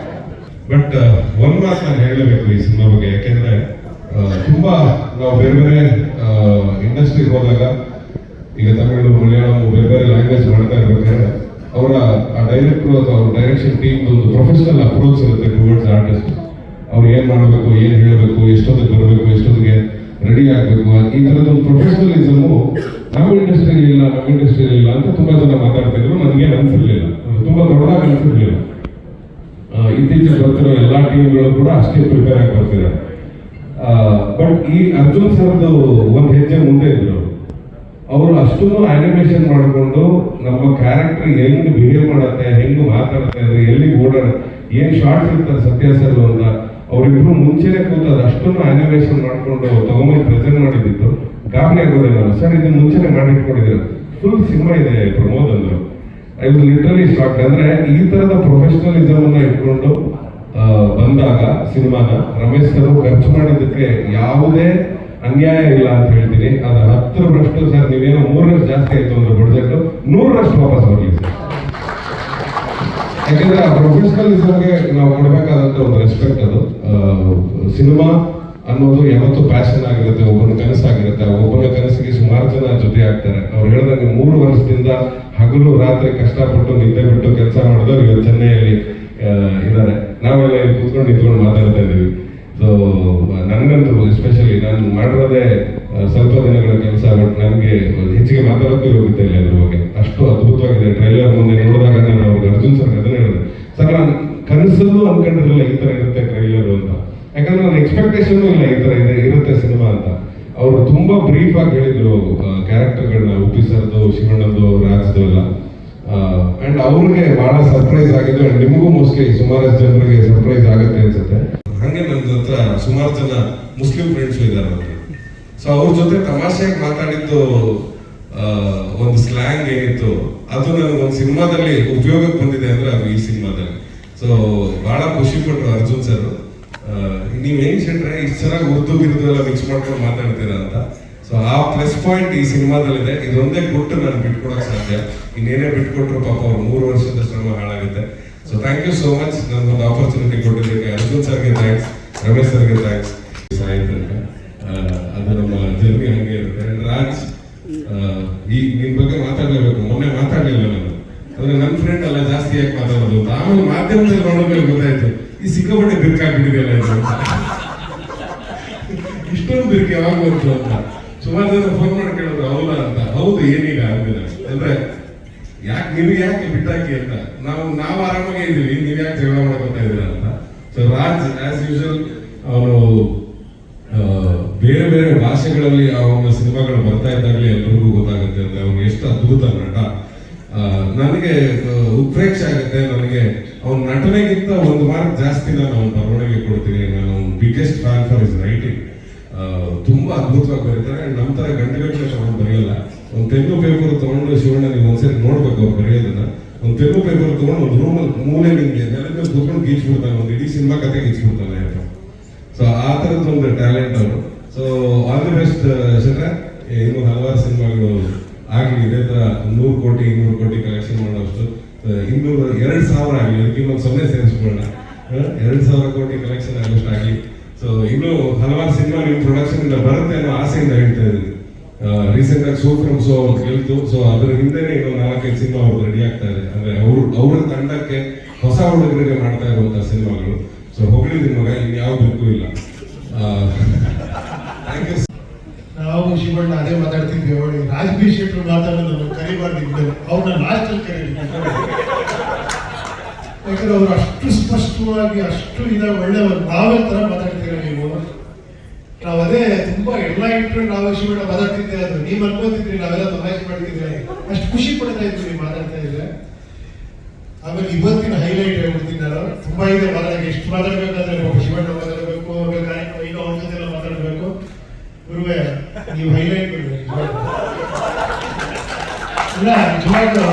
ಬಟ್ ಒಂದ್ ಮಾತು ನಾನು ಹೇಳಬೇಕು ಈ ಸಿನಿಮಾ ಬಗ್ಗೆ. ಯಾಕೆಂದ್ರೆ ತುಂಬಾ ನಾವು ಬೇರೆ ಇಂಡಸ್ಟ್ರಿಗೆ ಹೋದಾಗ, ಈಗ ತಮಿಳು, ಮಲಯಾಳಂ, ಬೇರೆ ಲ್ಯಾಂಗ್ವೇಜ್ ಮಾಡ್ತಾ ಇರ್ಬೇಕಾದ್ರೆ ಅವರ ಆ ಡೈರೆಕ್ಟರ್ ಅಥವಾ ಅವ್ರ ಡೈರೆಕ್ಷನ್ ಟೀಮ್ ಒಂದು ಪ್ರೊಫೆಷನಲ್ ಅಪ್ರೋಚ್ ಇರುತ್ತೆ ಟುವರ್ಡ್ಸ್ ಆರ್ಟಿಸ್ಟ್. ಅವ್ರು ಏನ್ ಮಾಡಬೇಕು, ಏನ್ ಹೇಳಬೇಕು, ಎಷ್ಟೊತ್ತಿಗೆ ಬರಬೇಕು, ಎಷ್ಟೊತ್ತಿಗೆ ರೆಡಿ ಆಗಬೇಕು, ಈ ತರದ ಒಂದು ಪ್ರೊಫೆಷನಲಿಸಮು ನಮ್ಮ ಇಂಡಸ್ಟ್ರಿಯಲ್ಲಿ ಇಲ್ಲ ಅಂತ ತುಂಬಾ ಜನ ಮಾತಾಡ್ತಾ ಇದ್ರು. ನನಗೇನು ಅನ್ಸಿರ್ಲಿಲ್ಲ, ತುಂಬಾ ದೊಡ್ಡದಾಗಿ ಅನ್ಸಿರ್ಲಿಲ್ಲ. ಇತ್ತೀಚೆಗೆ ಬರ್ತಿರೋ ಎಲ್ಲಾ ಟೀಮ್ಗಳು ಕೂಡ ಅಷ್ಟೇ ಪ್ರಿಪೇರ್ ಆಗಿ ಬರ್ತಿದ್ದಾರೆ. ಬಟ್ ಈ ಅರ್ಜುನ್ ಸರ್ದು ಒಂದು ಹೆಜ್ಜೆ ಮುಂದೆ ಇದ್ರು. ಅವರು ಅಷ್ಟೊಂದು ಆನಿಮೇಷನ್ ಮಾಡಿಕೊಂಡು ನಮ್ಮ ಕ್ಯಾರೆಕ್ಟರ್ ಹೆಂಗ್ ಬಿಹೇವ್ ಮಾಡುತ್ತೆ, ಹೆಂಗ್ ಮಾತಾಡುತ್ತೆ, ಅಂದ್ರೆ ಎಲ್ಲಿ ಓಡಾಡುತ್ತೆ, ಏನ್ ಶಾರ್ಟ್ಸ್ ಇರ್ತಾರೆ ಸತ್ಯ ಸರ್ ಅಂತ ಅವರಿಬ್ರು ಮುಂಚೆನೆ ಕೂತದ ಅಷ್ಟೊಂದು ಆನಿಮೇಷನ್ ಮಾಡ್ಕೊಂಡು ತಗೊಂಬಂದು ಪ್ರೆಸೆಂಟ್ ಮಾಡಿದ್ದು ಗಾಬರಿ ಆಗೋದಿಲ್ಲ. ಸರ್ ಇದು ಮುಂಚೆನೆ ಮಾಡಿಟ್ಕೊಂಡಿದ್ದೀರ, ಫುಲ್ ಸಿನಿಮಾ ಇದೆ ಪ್ರಮೋದ್ ಅಂದ್ರು. I was literally shocked. ಅಂದ್ರೆ ಈ ತರದ ಪ್ರೊಫೆಷನಲಿಸಮ್ ಅನ್ನ ಇಟ್ಕೊಂಡು ಬಂದಾಗ ಸಿನಿಮಾನ ರಮೇಶ್ ಸರ್ ಖರ್ಚು ಮಾಡಿದ್ದಕ್ಕೆ ಯಾವುದೇ ಅನ್ಯಾಯ ಇಲ್ಲ ಅಂತ ಹೇಳ್ತೀನಿ. ಅದು 10% ಸರ್, ನೀವೇನೋ 3% ಜಾಸ್ತಿ ಆಯ್ತು ಅಂದ್ರೆ ಬಡ್ಜೆಟ್ 100% ವಾಪಸ್ ಬರಲಿ ಸರ್. ಯಾಕಂದ್ರೆ ಆ ಪ್ರೊಫೆಷನಲಿಸಮ್ಗೆ ನಾವು ಕೊಡಬೇಕಾದಂತ ಒಂದು ರೆಸ್ಪೆಕ್ಟ್. ಅದು ಸಿನಿಮಾ ಅನ್ನೋದು ಯಾವತ್ತೂ ಪ್ಯಾಷನ್ ಆಗಿರುತ್ತೆ, ಒಬ್ಬನ ಕನಸಾಗಿರುತ್ತೆ. ಒಬ್ಬನ ಕನಸಿಗೆ ಸುಮಾರು ಜನ ಜೊತೆ ಆಗ್ತಾರೆ. ಅವ್ರು ಹೇಳಿದಂಗೆ 3 ವರ್ಷದಿಂದ ಹಗಲು ರಾತ್ರಿ ಕಷ್ಟಪಟ್ಟು ನಿದ್ದೆ ಬಿಟ್ಟು ಕೆಲಸ ಮಾಡಿದವ್ರು ಇವತ್ತು ಚೆನ್ನೈಯಲ್ಲಿ ಇದ್ದಾರೆ. ನಾವೆಲ್ಲ ಇಲ್ಲಿ ಕೂತ್ಕೊಂಡು ನಿಂತ್ಕೊಂಡು ಮಾತಾಡ್ತಾ ಇದ್ದೀವಿ. ಸೊ ನನಗಂತೂ ಎಸ್ಪೆಷಲಿ ನಾನು ಮಾಡಿರೋದೇ ಸ್ವಲ್ಪ ದಿನಗಳ ಕೆಲಸ, ಬಟ್ ನನಗೆ ಹೆಚ್ಚಿಗೆ ಮಾತಾಡೋಕ್ಕೂ ಯೋಗ್ಯತೆ ಇಲ್ಲ ಇದ್ರ ಬಗ್ಗೆ. ಅಷ್ಟು ಅದ್ಭುತವಾಗಿದೆ. ಟ್ರೈಲರ್ ಮುಂದೆ ನೋಡಿದಾಗ ನಾನು ಅವ್ರಿಗೆ ಅರ್ಜುನ್ ಸರ್ ಅದನ್ನೇ ಹೇಳಿದೆ, ಸರ್ ನಾನು ಕನಸಲ್ಲೂ ಅನ್ಕೊಂಡಿರಲಿಲ್ಲ ಈ ಥರ ಇರುತ್ತೆ ಟ್ರೈಲರು ಅಂತ. ಯಾಕಂದ್ರೆ ನನ್ನ ಎಕ್ಸ್ಪೆಕ್ಟೇಷನ್ ಇಲ್ಲ ಈ ಥರ ಇರುತ್ತೆ ಸಿನಿಮಾ ಅಂತ. ಅವರು ತುಂಬಾ ಬ್ರೀಫ್ ಆಗಿ ಹೇಳಿದ್ರು ಕ್ಯಾರೆಕ್ಟರ್ಗಳನ್ನ, ಉಪ್ಪಿ ಸರ್ದು, ಶಿವಣ್ಣದ್ದು, ರಾಜ್ದು ಎಲ್ಲ. ಅಂಡ್ ಅವ್ರಿಗೆ ಬಹಳ ಸರ್ಪ್ರೈಸ್ ಆಗಿದ್ದು, ಅಂಡ್ ನಿಮಗೂ ಮೋಸ್ಟ್ಲಿ ಸುಮಾರಷ್ಟು ಜನರಿಗೆ ಸರ್ಪ್ರೈಸ್ ಆಗುತ್ತೆ ಅನ್ಸುತ್ತೆ. ಹಾಗೆ ನನ್ನ ಹತ್ರ ಸುಮಾರು ಜನ ಮುಸ್ಲಿಂ ಫ್ರೆಂಡ್ಸ್ ಇದ್ದಾರೆ. ಸೊ ಅವ್ರ ಜೊತೆ ತಮಾಷೆಯಾಗಿ ಮಾತಾಡಿದ್ದು ಒಂದು ಸ್ಲ್ಯಾಂಗ್ ಏನಿತ್ತು, ಅದು ನನಗೊಂದು ಸಿನಿಮಾದಲ್ಲಿ ಉಪಯೋಗಕ್ಕೆ ಬಂದಿದೆ ಅಂದ್ರೆ ಅದು ಈ ಸಿನಿಮಾದಲ್ಲಿ. ಸೊ ಬಹಳ ಖುಷಿ ಪಟ್ರು ಅರ್ಜುನ್ ಸರ್. ನೀವ್ ಹೆಂಗ್ ಶೆಟ್ರೆ ಇಷ್ಟು ಚೆನ್ನಾಗಿ ಉರ್ದು ಗಿರ್ದು ಎಲ್ಲ ಮಿಕ್ಸ್ ಮಾಡ್ಕೊಂಡು ಮಾತಾಡ್ತೀರಾ ಅಂತ. ಸೊ ಆ ಪ್ಲಸ್ ಪಾಯಿಂಟ್ ಈ ಸಿನಿಮಾದಲ್ಲಿದೆ. ಇದೊಂದೇ ಕೊಟ್ಟು ನಾನು ಬಿಟ್ಕೊಡಕ್ ಸಾಧ್ಯ. ಇನ್ನೇನೇ ಬಿಟ್ಕೊಟ್ರು ಪಾಪ ಅವ್ರು 3 ವರ್ಷದ ಶ್ರಮ ಹಾಳಾಗುತ್ತೆ. So thank you so much ನನಗೊಂದು ಆಪರ್ಚುನಿಟಿ ಕೊಟ್ಟಿದ್ದಕ್ಕೆ. ಅರ್ಜುನ್ ಸರ್ಗೆ ಥ್ಯಾಂಕ್ಸ್, ರಮೇಶ್ ಸರ್ಗೆ ಥ್ಯಾಂಕ್ಸ್. ಸಾಹಿತ್ಯಕ್ಕೆ ಅದು ನಮ್ಮ ಜರ್ನಿ ಹಂಗೆ ಇರುತ್ತೆ. ರಾಜ್ ಈ ನಿನ್ ಬಗ್ಗೆ ಮಾತಾಡ್ಲೇಬೇಕು. ಮೊನ್ನೆ ಮಾತಾಡ್ಲಿಲ್ಲ ನಾನು, ಅಂದ್ರೆ ನನ್ನ ಫ್ರೆಂಡ್ ಎಲ್ಲ ಜಾಸ್ತಿ ಯಾಕೆ ಮಾತಾಡೋದು ಅಂತ. ಆಮೇಲೆ ಮಾಧ್ಯಮದಲ್ಲಿ ನೋಡೋದ್ಮೇಲೆ ಗೊತ್ತಾಯ್ತು ಈ ಸಿಕ್ಕಾಪಟ್ಟೆ ಬಿರ್ಕಾಗ್ಬಿಟ್ಟಿದೆಯಲ್ಲ ಇದು ಅಂತ. ಇಷ್ಟೊಂದು ಬಿರ್ಕೆ ಯಾವಾಗ ಬಂತು ಅಂತ ಸುಮಾರು ಜನ ಫೋನ್ ಮಾಡಿ ಕೇಳಿದ್ರು ಹೌದಾ ಅಂತ. ಹೌದು, ಏನೀಗ ಆಗಿದೆ ಅಂದ್ರೆ ಯಾಕೆ ನಿಮ್ಗೆ ಯಾಕೆ ಬಿಟ್ಟಾಕಿ ಅಂತ. ನಾವು ಆರಾಮಾಗೇ ಇದೀವಿ, ನೀವ್ ಯಾಕೆ ಜಗಳ ಮಾಡ್ಕೊತಾ ಇದೀರ ಅಂತ. ಸೊ ರಾಜ್ ಆಸ್ ಯೂಶುವಲ್ ಅವನು ಬೇರೆ ಬೇರೆ ಭಾಷೆಗಳಲ್ಲಿ ಅವನ ಸಿನಿಮಾಗಳು ಬರ್ತಾ ಇದ್ದಾಗಲೇ ಎಲ್ರಿಗೂ ಗೊತ್ತಾಗುತ್ತೆ ಅಂದ್ರೆ ಅವನು ಎಷ್ಟು ಅದ್ಭುತ ನಟ. ನನಗೆ ಉತ್ಪ್ರೇಕ್ಷೆ ಆಗುತ್ತೆ. ನನಗೆ ಅವನ ನಟನೆಗಿಂತ 1 ಮಾರ್ಕ್ ಜಾಸ್ತಿ ನಾನು ಅವನ ಬರವಣಿಗೆ ಕೊಡ್ತೀನಿ. ನಾನು biggest fan for is writing. ತುಂಬಾ ಅದ್ಭುತವಾಗಿ ಬರೀತಾರೆ. ನಮ್ಮ ತರ ಗಂಟೆಗಟ್ಟಲೆ ಅವನು ಬರೆಯಲ್ಲ. ಒಂದು ಪೆನ್ನು ಪೇಪರ್ ತಗೊಂಡು ಶಿವಣ್ಣ ನೀವು ಒಂದ್ಸರಿ ನೋಡ್ಬೇಕು ಅವ್ರು ಬರೆಯೋದನ್ನ. ಒಂದು ಪೆನ್ನು ಪೇಪರ್ ತಗೊಂಡು ಒಂದು ರೂಮಲ್ಲಿ ಮೂಲೆ ನಿಂಗೆ ನೆಲದ ಕೂತ್ಕೊಂಡು ಗೀಚ್ಬಿಡ್ತಾನೆ, ಒಂದು ಇಡೀ ಸಿನಿಮಾ ಕತೆ ಗೀಚ್ಬಿಡ್ತಾನೆ ಅಂತ. ಸೊ ಆ ಥರದ್ದೊಂದು ಟ್ಯಾಲೆಂಟ್ ಅವರು. ಸೊ ಆಲ್ ದಿ ಬೆಸ್ಟ್ ಶೆಟ್ರೆ. ಇನ್ನು ಹಲವಾರು ಸಿನಿಮಾಗಳು ಆಗಲಿ ಇದೇ ತರ 100 ಕೋಟಿ 200 ಕೋಟಿ ಕಲೆಕ್ಷನ್ ಮಾಡೋಷ್ಟು 200,000 ಆಗಲಿ, ಅದಕ್ಕೆ ಇನ್ನೊಂದು 0 ಸೇರಿಸ್ಕೊಳ್ಳೋಣ. 2,000 ಕೋಟಿ ಕಲೆಕ್ಷನ್ ಆಗೋಷ್ಟು ಆಗಲಿ. ಸೊ ಇನ್ನೂ ಹಲವಾರು ಸಿನಿಮಾ ನಿಮ್ಮ ಪ್ರೊಡಕ್ಷನ್ ಇಂದ ಬರುತ್ತೆ ಅನ್ನೋ ಆಸೆಯಿಂದ ಹೇಳ್ತಾ ಇದ್ದೀನಿ. ರೀಸೆಂಟ್ ಆಗಿ ಸೋ ಫ್ರಮ್ ಸೋ ಅವ್ರು ಗೆಲ್ತು. ಸೊ ಅದ್ರ ಹಿಂದೆನೇ ಇನ್ನೊಂದು 4-5 ಸಿನಿಮಾ ಅವ್ರು ರೆಡಿ ಆಗ್ತಾ ಇದೆ. ಅಂದ್ರೆ ಅವ್ರ ತಂಡಕ್ಕೆ ಹೊಸ ಹುಡುಗರಿಗೆ ಮಾಡ್ತಾ ಇರುವಂತಹ ಸಿನಿಮಾಗಳು. ಸೊ ಹೊಗಳಿದ್ದೀನಿ ಮಗ, ಇನ್ಯಾವ ಬೇಕು ಇಲ್ಲ. Thank you. ನಾವು ಶಿವಣ್ಣ ಅದೇ ಮಾತಾಡ್ತಿದ್ವಿ. ಅವಳು ರಾಜ್ಬೀರ್ ಶೆಟ್ರು ಮಾತಾಡೋದು ನಮ್ಮನ್ನು ಕರಿಬಾರ್ದಿದ್ದು, ಅವ್ರನ್ನ ಲಾಸ್ಟಲ್ಲಿ ಕರೀಲಿ. ಯಾಕಂದ್ರೆ ಅವರು ಅಷ್ಟು ಸ್ಪಷ್ಟವಾಗಿ ಅಷ್ಟು ಒಳ್ಳೆಯವರು. ನಾವೇ ತರ ಮಾತಾಡ್ತೀರ ನೀವು. ನಾವು ಅದೇ ತುಂಬಾ ಎಲ್ಲ ಇಂಟ್ರು ನಾವು ಶಿವಣ್ಣ ಮಾತಾಡ್ತಿದ್ದೆ, ಅದು ನೀವು ಅನ್ಕೋತಿದ್ರಿ ನಾವೆಲ್ಲ ತಮಾಷೆ ಮಾಡ್ತಿದ್ರೆ ಅಷ್ಟು ಖುಷಿ ಪಡ್ತಾ ಇದ್ವಿ ನೀವು ಮಾತಾಡ್ತಾ ಇದ್ರೆ. ಆಮೇಲೆ ಇವತ್ತಿನ ಹೈಲೈಟ್ ಹೇಳ್ಬಿಡ್ತೀನಿ ನಾನು. ತುಂಬಾ ಇದೆ ಮಾತಾಡಕ್ಕೆ. ಎಷ್ಟು ಮಾತಾಡ್ಬೇಕಾದ್ರೆ ಶಿವಣ್ಣ ಮಾತಾಡಬೇಕು, ಈಗ ಅವ್ರ ಜೊತೆ ಎಲ್ಲ ಮಾತಾಡ್ಬೇಕು. ಗುರುವೇ ನೀವು ಹೈಲೈಟ್ ಇಲ್ಲ ನಿಜವಾಗ್ಲೂ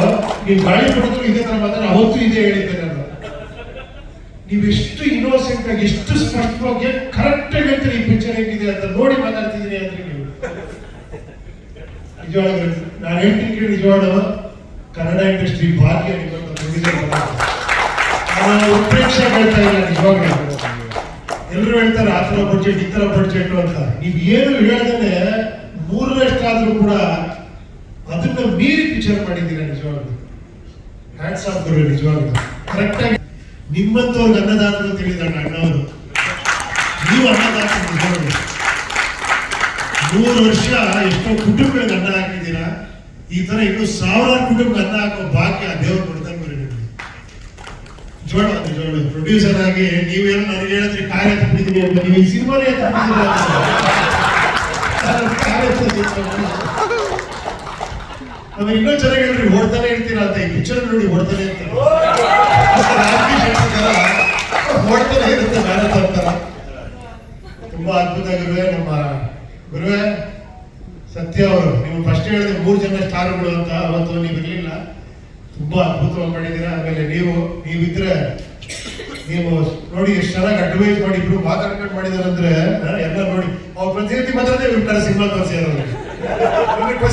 ನೀವು ಗಾಳಿ ಪಡೆದ್ರು ಇದೇ ತರ ಮಾತಾಡ. ಅವತ್ತು ಇದೇ ಹೇಳಿದ್ದೆ ನಾನು. ನೀವು ಎಷ್ಟು ಇನ್ನೋಸೆಂಟ್ ಆಗಿ ಎಷ್ಟು ಸ್ಪಷ್ಟವಾಗಿ ಕರೆಕ್ಟ್ ಆಗಿ ಹೇಳ್ತೀರಿ ಈ ಪಿಕ್ಚರ್ ಹೇಗಿದೆ ಅಂತ ನೋಡಿ ಮಾತಾಡ್ತಿದ್ದೀನಿ ಅಂದ್ರೆ ನೀವು ನಿಜವಾಗ್ಲೂ ನಾನು ಹೇಳ್ತೀನಿ ಕೇಳಿ. ನಿಜವಾಗ್ಲೂ ಕನ್ನಡ ಇಂಡಸ್ಟ್ರಿ ಭಾಗ್ಯ ನಾನು ಉತ್ಪ್ರೇಕ್ಷೆ ಹೇಳ್ತಾ ಇಲ್ಲ. ನಿಜವಾಗ್ಲೂ ಎಲ್ಲರೂ ಹೇಳ್ತಾರೆ ಆ ಥರ ಬಡ್ಜೆಟ್ ಈ ಥರ ಬಡ್ಜೆಟ್ ಅಂತ. ನೀವು ಏನು ಹೇಳ್ದೇನೆ 3ರಷ್ಟಾದ್ರೂ ಕೂಡ ಅದನ್ನ ಮೀರಿ ಪಿಕ್ಚರ್ ಮಾಡಿದ್ದೀರಾ. ನಿಜವಾಗ್ಲೂ ಹ್ಯಾಟ್ಸ್ ಆಫ್ ಗುರು. ನಿಜವಾಗ್ಲೂ ಕರೆಕ್ಟ್ ಆಗಿ ನಿಮ್ಮಂತವ್ರಿಗೆ ಅನ್ನದಾತರು ಅಂತ ಹೇಳಿದಾಗ ಅಣ್ಣವರು ನೀವು ಅನ್ನದಾತರು. ನಿಜವಾಗ್ಲೂ 3 ವರ್ಷ ಎಷ್ಟೋ ಕುಟುಂಬಗಳಿಗೆ ಅನ್ನ ಹಾಕಿದ್ದೀರಾ. ಈ ತರ ಇನ್ನೂ 1000 ಕುಟುಂಬಕ್ಕೆ ಅನ್ನ ಹಾಕೋ ಭಾಗ್ಯ ದೇವರು ಕೊಡ್ತಾನೆ ಬರೀ ನಿಮ್ಗೆ. ನಿಜವಾಗ್ಲೂ ಪ್ರೊಡ್ಯೂಸರ್ ಆಗಿ ನೀವೇನು ನನಗೆ ಹೇಳಿದ್ರಿ ಕಾರ್ಯ ತಪ್ಪಿದ್ದೀನಿ ಅಂತ. ನೀವು ಈ ಸಿನಿಮಾನೇ ನಮಗೆ ಇನ್ನೂ ಚೆನ್ನಾಗಿ ಹೇಳ್ರಿ ಓಡ್ತಾನೆ ಇರ್ತೀರಾ ಅಂತ. ಈ ಪಿಕ್ಚರ್ ನೋಡಿ ಓಡ್ತಾನೆ ಇರ್ತಾರೆ, ಓಡ್ತಾನೆ ಇರುತ್ತೆ ಭಾರತ ಅಂತಾರ. ತುಂಬಾ ಅದ್ಭುತ ಗುರುವೇ. ನಮ್ಮ ಗುರುವೇ ಸತ್ಯ ಅವರು ನೀವು ಫಸ್ಟ್ ಹೇಳಿದ್ರೆ 3 ಜನ ಸ್ಟಾರ್ಗಳು ಅಂತ. ಅವತ್ತು ನೀವು ಇರಲಿಲ್ಲ. ತುಂಬಾ ಅದ್ಭುತವಾಗಿ ಮಾಡಿದ್ದೀರಾ. ಆಮೇಲೆ ನೀವಿದ್ರೆ ನೀವು ನೋಡಿ ಎಷ್ಟು ಚೆನ್ನಾಗಿ ಅಡ್ವೈಸ್ ಮಾಡಿ ಇಬ್ರು ಮಾತಾಡ್ಕೊಂಡು ಮಾಡಿದಾರೆ ಅಂದ್ರೆ ಎಲ್ಲ ನೋಡಿ. ಅವ್ರು ಪ್ರತಿನಿಧಿ ಮಾತಾಡಿದ್ರೆ ಇವ್ರ ತರ ಸಿನಿಮಾ ತೋರಿಸಿದ್ರು.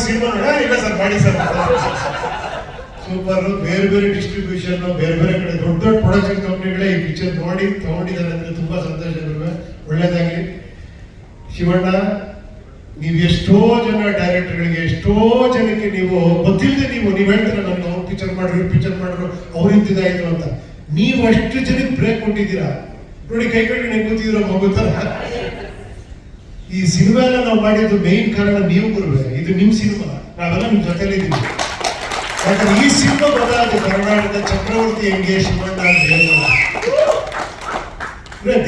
ಸಿನಿಮಾ ಇಲ್ಲ ಸರ್ ಮಾಡಿ ಸರ್ ಸೂಪರ್. ಬೇರೆ ಬೇರೆ ಡಿಸ್ಟ್ರಿಬ್ಯೂಷನ್ ಬೇರೆ ಬೇರೆ ಕಡೆ ದೊಡ್ಡ ದೊಡ್ಡ ಪ್ರೊಡಕ್ಷನ್ ಕಂಪ್ನಿಗಳೇ ಈ ಪಿಕ್ಚರ್ ನೋಡಿ ತಗೊಂಡಿದ್ದಾರೆ ಅಂದ್ರೆ ತುಂಬಾ ಸಂತೋಷ. ಒಳ್ಳೇದಾಗ್ಲಿ ಶಿವಣ್ಣ. ನೀವು ಎಷ್ಟೋ ಜನ ಡೈರೆಕ್ಟರ್ಗಳಿಗೆ ಎಷ್ಟೋ ಜನಕ್ಕೆ ನೀವು ಗೊತ್ತಿಲ್ಲದೆ ನೀವು ಹೇಳ್ತೀರ ನನಗೆ ಅವ್ರು ಪಿಕ್ಚರ್ ಮಾಡ್ರು ಪಿಕ್ಚರ್ ಮಾಡ್ರು ಅವ್ರು ಇಂತಿದಾಯ್ತು ಅಂತ. ನೀವು ಅಷ್ಟು ಜನಕ್ಕೆ ಬ್ರೇಕ್ ಕೊಟ್ಟಿದ್ದೀರಾ ನೋಡಿ, ಕೈ ಕಟ್ಟಿ ಕೂತಿದ್ದೀರ ಮಗು ತರ. ಈ ಸಿನಿಮಾ ನಾವು ಮಾಡಿದ್ದು ಮೇನ್ ಕಾರಣ ನೀವು ಗುರುವೆ, ಇದು ನಿಮ್ ಸಿನಿಮಾ, ನಾವೆಲ್ಲ ನಿಮ್ ಜೊತೆಲಿದ್ದೀವಿ. ಯಾಕಂದ್ರೆ ಈ ಸಿನಿಮಾ ಬರೋದು ಕರ್ನಾಟಕದ ಚಕ್ರವರ್ತಿ ಹೆಂಗೆ ಶಿವಣ್ಣ ಅಂತ ಹೇಳಿದ್ರೆ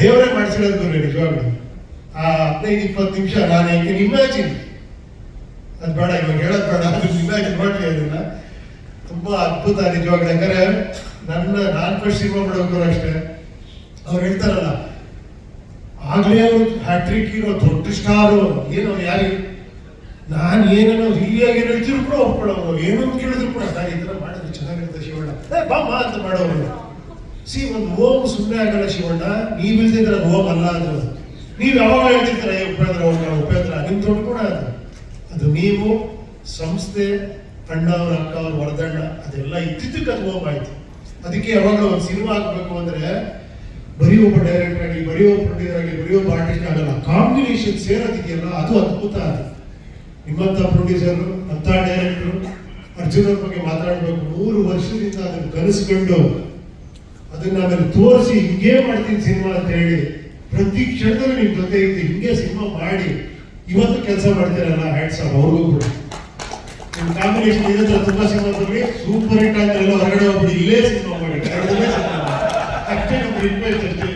ದೇವರೇ ಮಾಡಿಸಿರೋದು ಗುರುವೆ. ನಿಜವಾಗ್ಲು ಆ 15-20 ನಿಮಿಷ ನಾನು ಹೆಂಗೆ ಇಮ್ಯಾಜಿನ್, ಅದು ಬೇಡ ಇವಾಗ ಹೇಳೋದು ಬೇಡ, ಅದು ಇಮ್ಯಾಜಿನ್ ಮಾಡ್ಲಿ ಅದನ್ನ. ತುಂಬಾ ಅದ್ಭುತ ನಿಜವಾಗ್ಲು. ಯಾಕಂದ್ರೆ ನಾನು ಫಸ್ಟ್ ಸಿನಿಮಾ ಮಾಡೋರು ಅಷ್ಟೇ, ಅವ್ರು ಹೇಳ್ತಾರಲ್ಲ ಆಗ್ಲೇ ಅವ್ರು ಹ್ಯಾಟ್ರಿಕ್ ಇರೋ ದೊಡ್ಡ ಸ್ಟಾರು ಏನೋ ಯಾರಿಗೆ ನಾನು ಏನೇನೋ ಹೀಗಾಗಿ ಹೇಳ್ತಿದ್ರು ಕೂಡ ಒಪ್ಕೊಳ್ಳೋರು, ಏನೋ ಕೇಳಿದ್ರು ಕೂಡ ನಾನು ಈ ಥರ ಮಾಡಿದ್ರೆ ಚೆನ್ನಾಗಿರುತ್ತೆ ಶಿವಣ್ಣ, ಬಾಮ್ಮ ಅಂತ ಮಾಡೋರು. ಒಂದು ಓಮ್ ಸುಮ್ಮನೆ ಆಗಲ್ಲ ಶಿವಣ್ಣ, ನೀವು ಇಲ್ದಿದ್ರೆ ಅದು ಓಮ್ ಅಲ್ಲ. ಅದು ನೀವು ಯಾವಾಗ ಹೇಳ್ತಿರ್ತಾರೆ ಉಪೇಂದ್ರ ನಿಮ್ ದೊಡ್ಡ ಕೂಡ ಅದು ನೀವು ಸಂಸ್ಥೆ ಅಣ್ಣ ಅವ್ರ ಅಕ್ಕ ಅವ್ರ ವರದಣ್ಣ ಅದೆಲ್ಲ ಇದ್ದಿದ್ದಕ್ಕೆ ಅದು ಓಮ್ ಆಯ್ತು. ಅದಕ್ಕೆ ಯಾವಾಗ ಒಂದು ಸಿನಿಮಾ ಆಗ್ಬೇಕು ಅಂದ್ರೆ ಬರೀ ಒಬ್ಬ ಡೈರೆಕ್ಟರ್ ಆಗಲಿ, ಬರೀ ಒಬ್ಬ ಪ್ರೊಡ್ಯೂಸರ್ ಆಗಲಿ, ಬರೀ ಒಬ್ಬ ಆರ್ಟಿಸ್ಟ್ ಆಗಲ್ಲ, ಕಾಂಬಿನೇಷನ್ ಸೇರೋದಿದೆಯಲ್ಲ ಅದು ಅದ್ಭುತ. ಅದು ನಿಮ್ಮಂತ ಪ್ರೊಡ್ಯೂಸರ್ ಅಂತ ಡೈರೆಕ್ಟರ್ ಅರ್ಜುನ್ ಅವ್ರ ಬಗ್ಗೆ ಮಾತಾಡ್ಬೇಕು, 3 ವರ್ಷದಿಂದ ಅದನ್ನು ಕನಸ್ಕೊಂಡು ಅದನ್ನ ಆಮೇಲೆ ತೋರಿಸಿ ಹಿಂಗೇ ಮಾಡ್ತೀನಿ ಸಿನಿಮಾ ಅಂತ ಹೇಳಿ ಪ್ರತಿ ಕ್ಷಣದಲ್ಲೂ ನಿಮ್ ಜೊತೆ ಇದ್ದು ಹಿಂಗೆ ಸಿನಿಮಾ ಮಾಡಿ ಇವತ್ತು ಕೆಲಸ ಮಾಡ್ತೀರಲ್ಲ, ಹ್ಯಾಟ್ಸ್ ಆಫ್ ಅವ್ರಿಗೂ ಕೂಡ. ನಿಮ್ ಕಾಂಬಿನೇಷನ್ ಇದೆ ತುಂಬಾ ಸಿನಿಮಾ ಬರಲಿ, ಸೂಪರ್ ಹಿಟ್ ಅಂದ್ರೆ ಎಲ್ಲ ಹೊರಗಡೆ ಹೋಗ್ಬಿಡಿ, ಇಲ್ಲೇ ಸಿನಿಮಾ ಮಾಡಿ ಅಷ್ಟೇ ನಮ್ಮ ರಿಕ್ವೆಸ್ಟ್ ಅಷ್ಟೇ.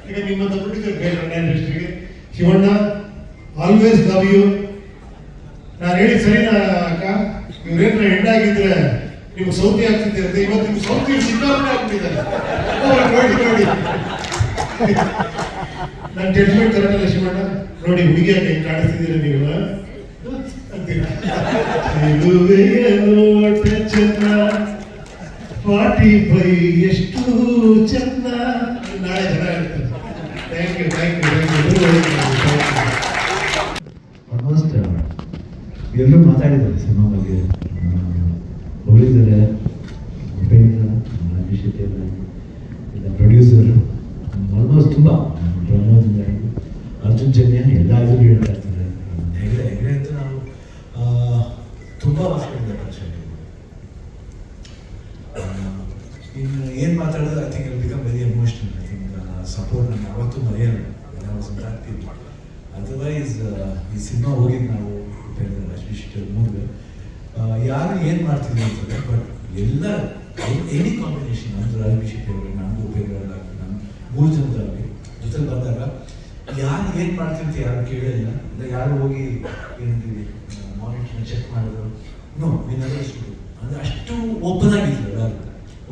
ಈಗ ನಿಮ್ಮಂತ ಪ್ರೊಡ್ಯೂಸರ್ ಬೇಕು ಇಂಡಸ್ಟ್ರಿಗೆ. Shivanna always love you. ನಾನು ಹೇಳಿ ಸರಿನಾ ಅಕ್ಕ? ಇವ್ರೇನ ಹೆಣ್ಣಾಗಿದ್ರೆ ನಿಮ್ಗೆ ಸೌತಿ ಆಗ್ತಿದ್ದೆ ಅಂತ, ಇವತ್ತು ನಿಮ್ಗೆ ಸೌತಿ ಸಿಕ್ಕಾಪಟ್ಟೆ ಆಗ್ಬಿಟ್ಟಿದ್ದಾರೆ ನೋಡಿ ನೋಡಿ. ನಾನು ಜಡ್ಜ್ಮೆಂಟ್ ಕರೆಕ್ಟಲ್ಲ ಶಿವಣ್ಣ? ನೋಡಿ ಹುಡುಗಿಯಾಗಿ ಹೆಂಗ್ ಕಾಣಿಸ್ತಿದ್ದೀರ ನೀವು ಅಂತೀರಾ? ಚೆನ್ನ 45 ಎಷ್ಟು ಚೆನ್ನ. ನಾಳೆ ಜನ ಹೇಳ್ತಾರೆ. Thank you thank you thank you. Almost ಎಲ್ಲರೂ ಮಾತಾಡಿದ್ದಾರೆ ಸಿನಿಮಾ ಬಗ್ಗೆ, ಹೊಗಳಿದ್ದಾರೆ. ಉಪೇಂದ್ರ, ಅಭಿಷೇಕ್, ಪ್ರೊಡ್ಯೂಸರ್ ಆಲ್ಮೋಸ್ಟ್ ತುಂಬ, ಪ್ರಮೋದ್, ಅರ್ಜುನ್ ಜನ್ಯ ಎಲ್ಲರೂ ಹೇಳ್ತಾ ಇರ್ತಾರೆ. ಹೆಗಡೆ ಅಂತ ನಾವು ತುಂಬ ಮಾತಾಡಿದ್ದಾರೆ. ಇನ್ನು ಏನು ಮಾತಾಡೋದು, I think it become very emotional. I think support ನಾನು ಯಾವತ್ತೂ ಮರೆಯಲ್ಲ. ಅದರ್ವೈಸ್ ಈ ಸಿನಿಮಾ ಹೋಗಿದ್ದು ನಾವು ಉಪೇಂದ್ರ, ಅಭಿಷೇಕ್ ಮೂರ್ಗೆ ಯಾರು ಏನು ಮಾಡ್ತಿದ್ವಿ ಅಂತಂದರೆ, ಬಟ್ ಎಲ್ಲ ಎನಿ ಕಾಂಬಿನೇಷನ್ ಅಂದ್ರೆ ಅಭಿಷೇಕ್ ಅವರು, ನಮಗೂ ಉಪೇಂದ್ರ ಆಗಲಿ, ನಮ್ಮ 3 ಜನರಾಗಲಿ ಜೊತೆ ಬಂದಾಗ ಯಾರು ಏನು ಮಾಡ್ತಿರ್ತೀವಿ ಯಾರು ಕೇಳಿಲ್ಲ, ಇಲ್ಲ ಯಾರು ಹೋಗಿ ಏನಂತೀವಿ ಮಾನಿಟರ್ನ ಚೆಕ್ ಮಾಡಿದ್ರು. ನೋ ಅಷ್ಟು ಅಂದರೆ ಅಷ್ಟು ಓಪನ್ ಆಗಿದ್ರು, ಎಲ್ಲರೂ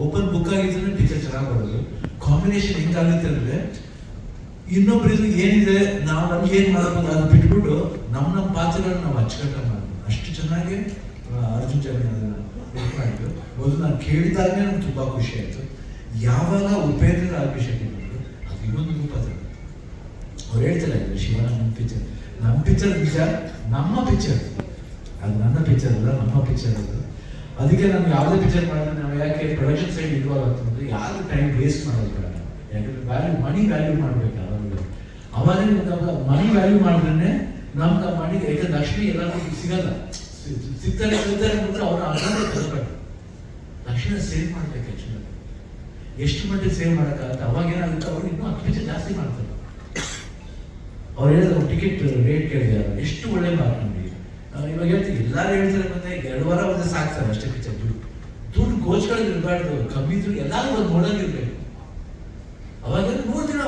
ಓಪನ್ ಬುಕ್ ಆಗಿದ್ರೆ ಪಿಕ್ಚರ್ ಚೆನ್ನಾಗಿ ಬರೋದು. ಕಾಂಬಿನೇಷನ್ ಹೆಂಗಾಗುತ್ತೆ ಅಂದರೆ ಇನ್ನೊಬ್ರಿಗೂ ಏನಿದೆ ನಾವು ನಮ್ಗೆ ಏನು ಮಾಡಬಹುದು ಅದು ಬಿಟ್ಬಿಟ್ಟು ನಮ್ಮ ಪಾತ್ರಗಳನ್ನ ನಾವು ಅಚ್ಚುಕಟ್ಟ ಮಾಡೋದು. ಅಷ್ಟು ಚೆನ್ನಾಗಿ ಅರ್ಜುನ್ ಜನ್ಯ ಅದನ್ನು ಇದು ಮಾಡಿದ್ರು. ಮೊದಲು ನಾನು ಕೇಳಿದಾಗಲೇ ನನಗೆ ತುಂಬ ಖುಷಿ ಆಯಿತು. ಯಾವಾಗ ಉಪೇಂದ್ರ ಅಭಿಷೇಕ್ ಇದ್ರು ಅದು ಇನ್ನೊಂದು ರೂಪ. ಅವ್ರು ಹೇಳ್ತಾರೆ ಶಿವಣ್ಣ ನಮ್ಮ ಪಿಕ್ಚರ್ ನಿಜ, ನಮ್ಮ ಪಿಕ್ಚರ್ ಅದು ನನ್ನ ಪಿಕ್ಚರ್ ಅಲ್ಲ, ನಮ್ಮ ಪಿಕ್ಚರ್ ಅದು. ಅದಕ್ಕೆ ನಾನು ಯಾವುದೇ ಪಿಕ್ಚರ್ ಮಾಡಿದ್ರೆ ನಾವು ಯಾಕೆ ಪ್ರೊಡಕ್ಷನ್ ಸೈಡ್ ಇನ್ವಾಲ್ವ್ ಆಗ್ತಂದ್ರೆ ಯಾರು ಟೈಮ್ ವೇಸ್ಟ್ ಮಾಡೋದು ಬೇಡ. ಯಾಕಂದ್ರೆ ಮನಿ ವ್ಯಾಲ್ಯೂ ಮಾಡಬೇಕು. ಅವಾಗ ಮನಿ ವ್ಯಾಲ್ಯೂ ಮಾಡಿದ್ರೆ ನಮ್ಗೆ ಮನಿ, ಯಾಕಂದ್ರೆ ಲಕ್ಷ್ಮಿ ಎಲ್ಲರಿಗೂ ಸಿಗಲ್ಲ, ಸಿಗ್ತಾರೆ ಅಂದ್ರೆ ಅವ್ರು ಅದನ್ನೇ ತಗೋಬೇಕು. ಲಕ್ಷ್ಮಿನ ಸೇವ್ ಮಾಡ್ಬೇಕು. ಆ್ಯಕ್ಚುಲಿ ಎಷ್ಟು ಮಟ್ಟಿಗೆ ಸೇವ್ ಮಾಡೋಕ್ಕಾಗತ್ತೆ. ಅವಾಗ ಏನಾಗುತ್ತೆ, ಅವ್ರು ಇನ್ನೂ 10 ಪಿಕ್ಚರ್ ಜಾಸ್ತಿ ಮಾಡ್ತಾರೆ. ಅವ್ರು ಹೇಳಿದ್ರು ಟಿಕೆಟ್ ರೇಟ್ ಕೇಳಿದಾರೆ, ಎಷ್ಟು ಒಳ್ಳೆ ಮಾತು ನಮಗೆ. ಇವಾಗ ಹೇಳ್ತೀವಿ ಎಲ್ಲರೂ ಹೇಳ್ತಾರೆ, ಮತ್ತೆ 2 ವಾರ ಒಂದು ಸಾಕ್ತಾರೆ ಅಷ್ಟೇ ಪಿಕ್ಚರ್. ದುಡ್ಡು ಗೋಚ್ಗಳಿಗೆ ಇರಬಾರ್ದು, ಕಮ್ಮಿ ದುಡ್ಡು ಎಲ್ಲರೂ ಒಂದು ನೋಡೋಂಗಿರ್ಬೇಕು. ಅವಾಗ 3 ದಿನ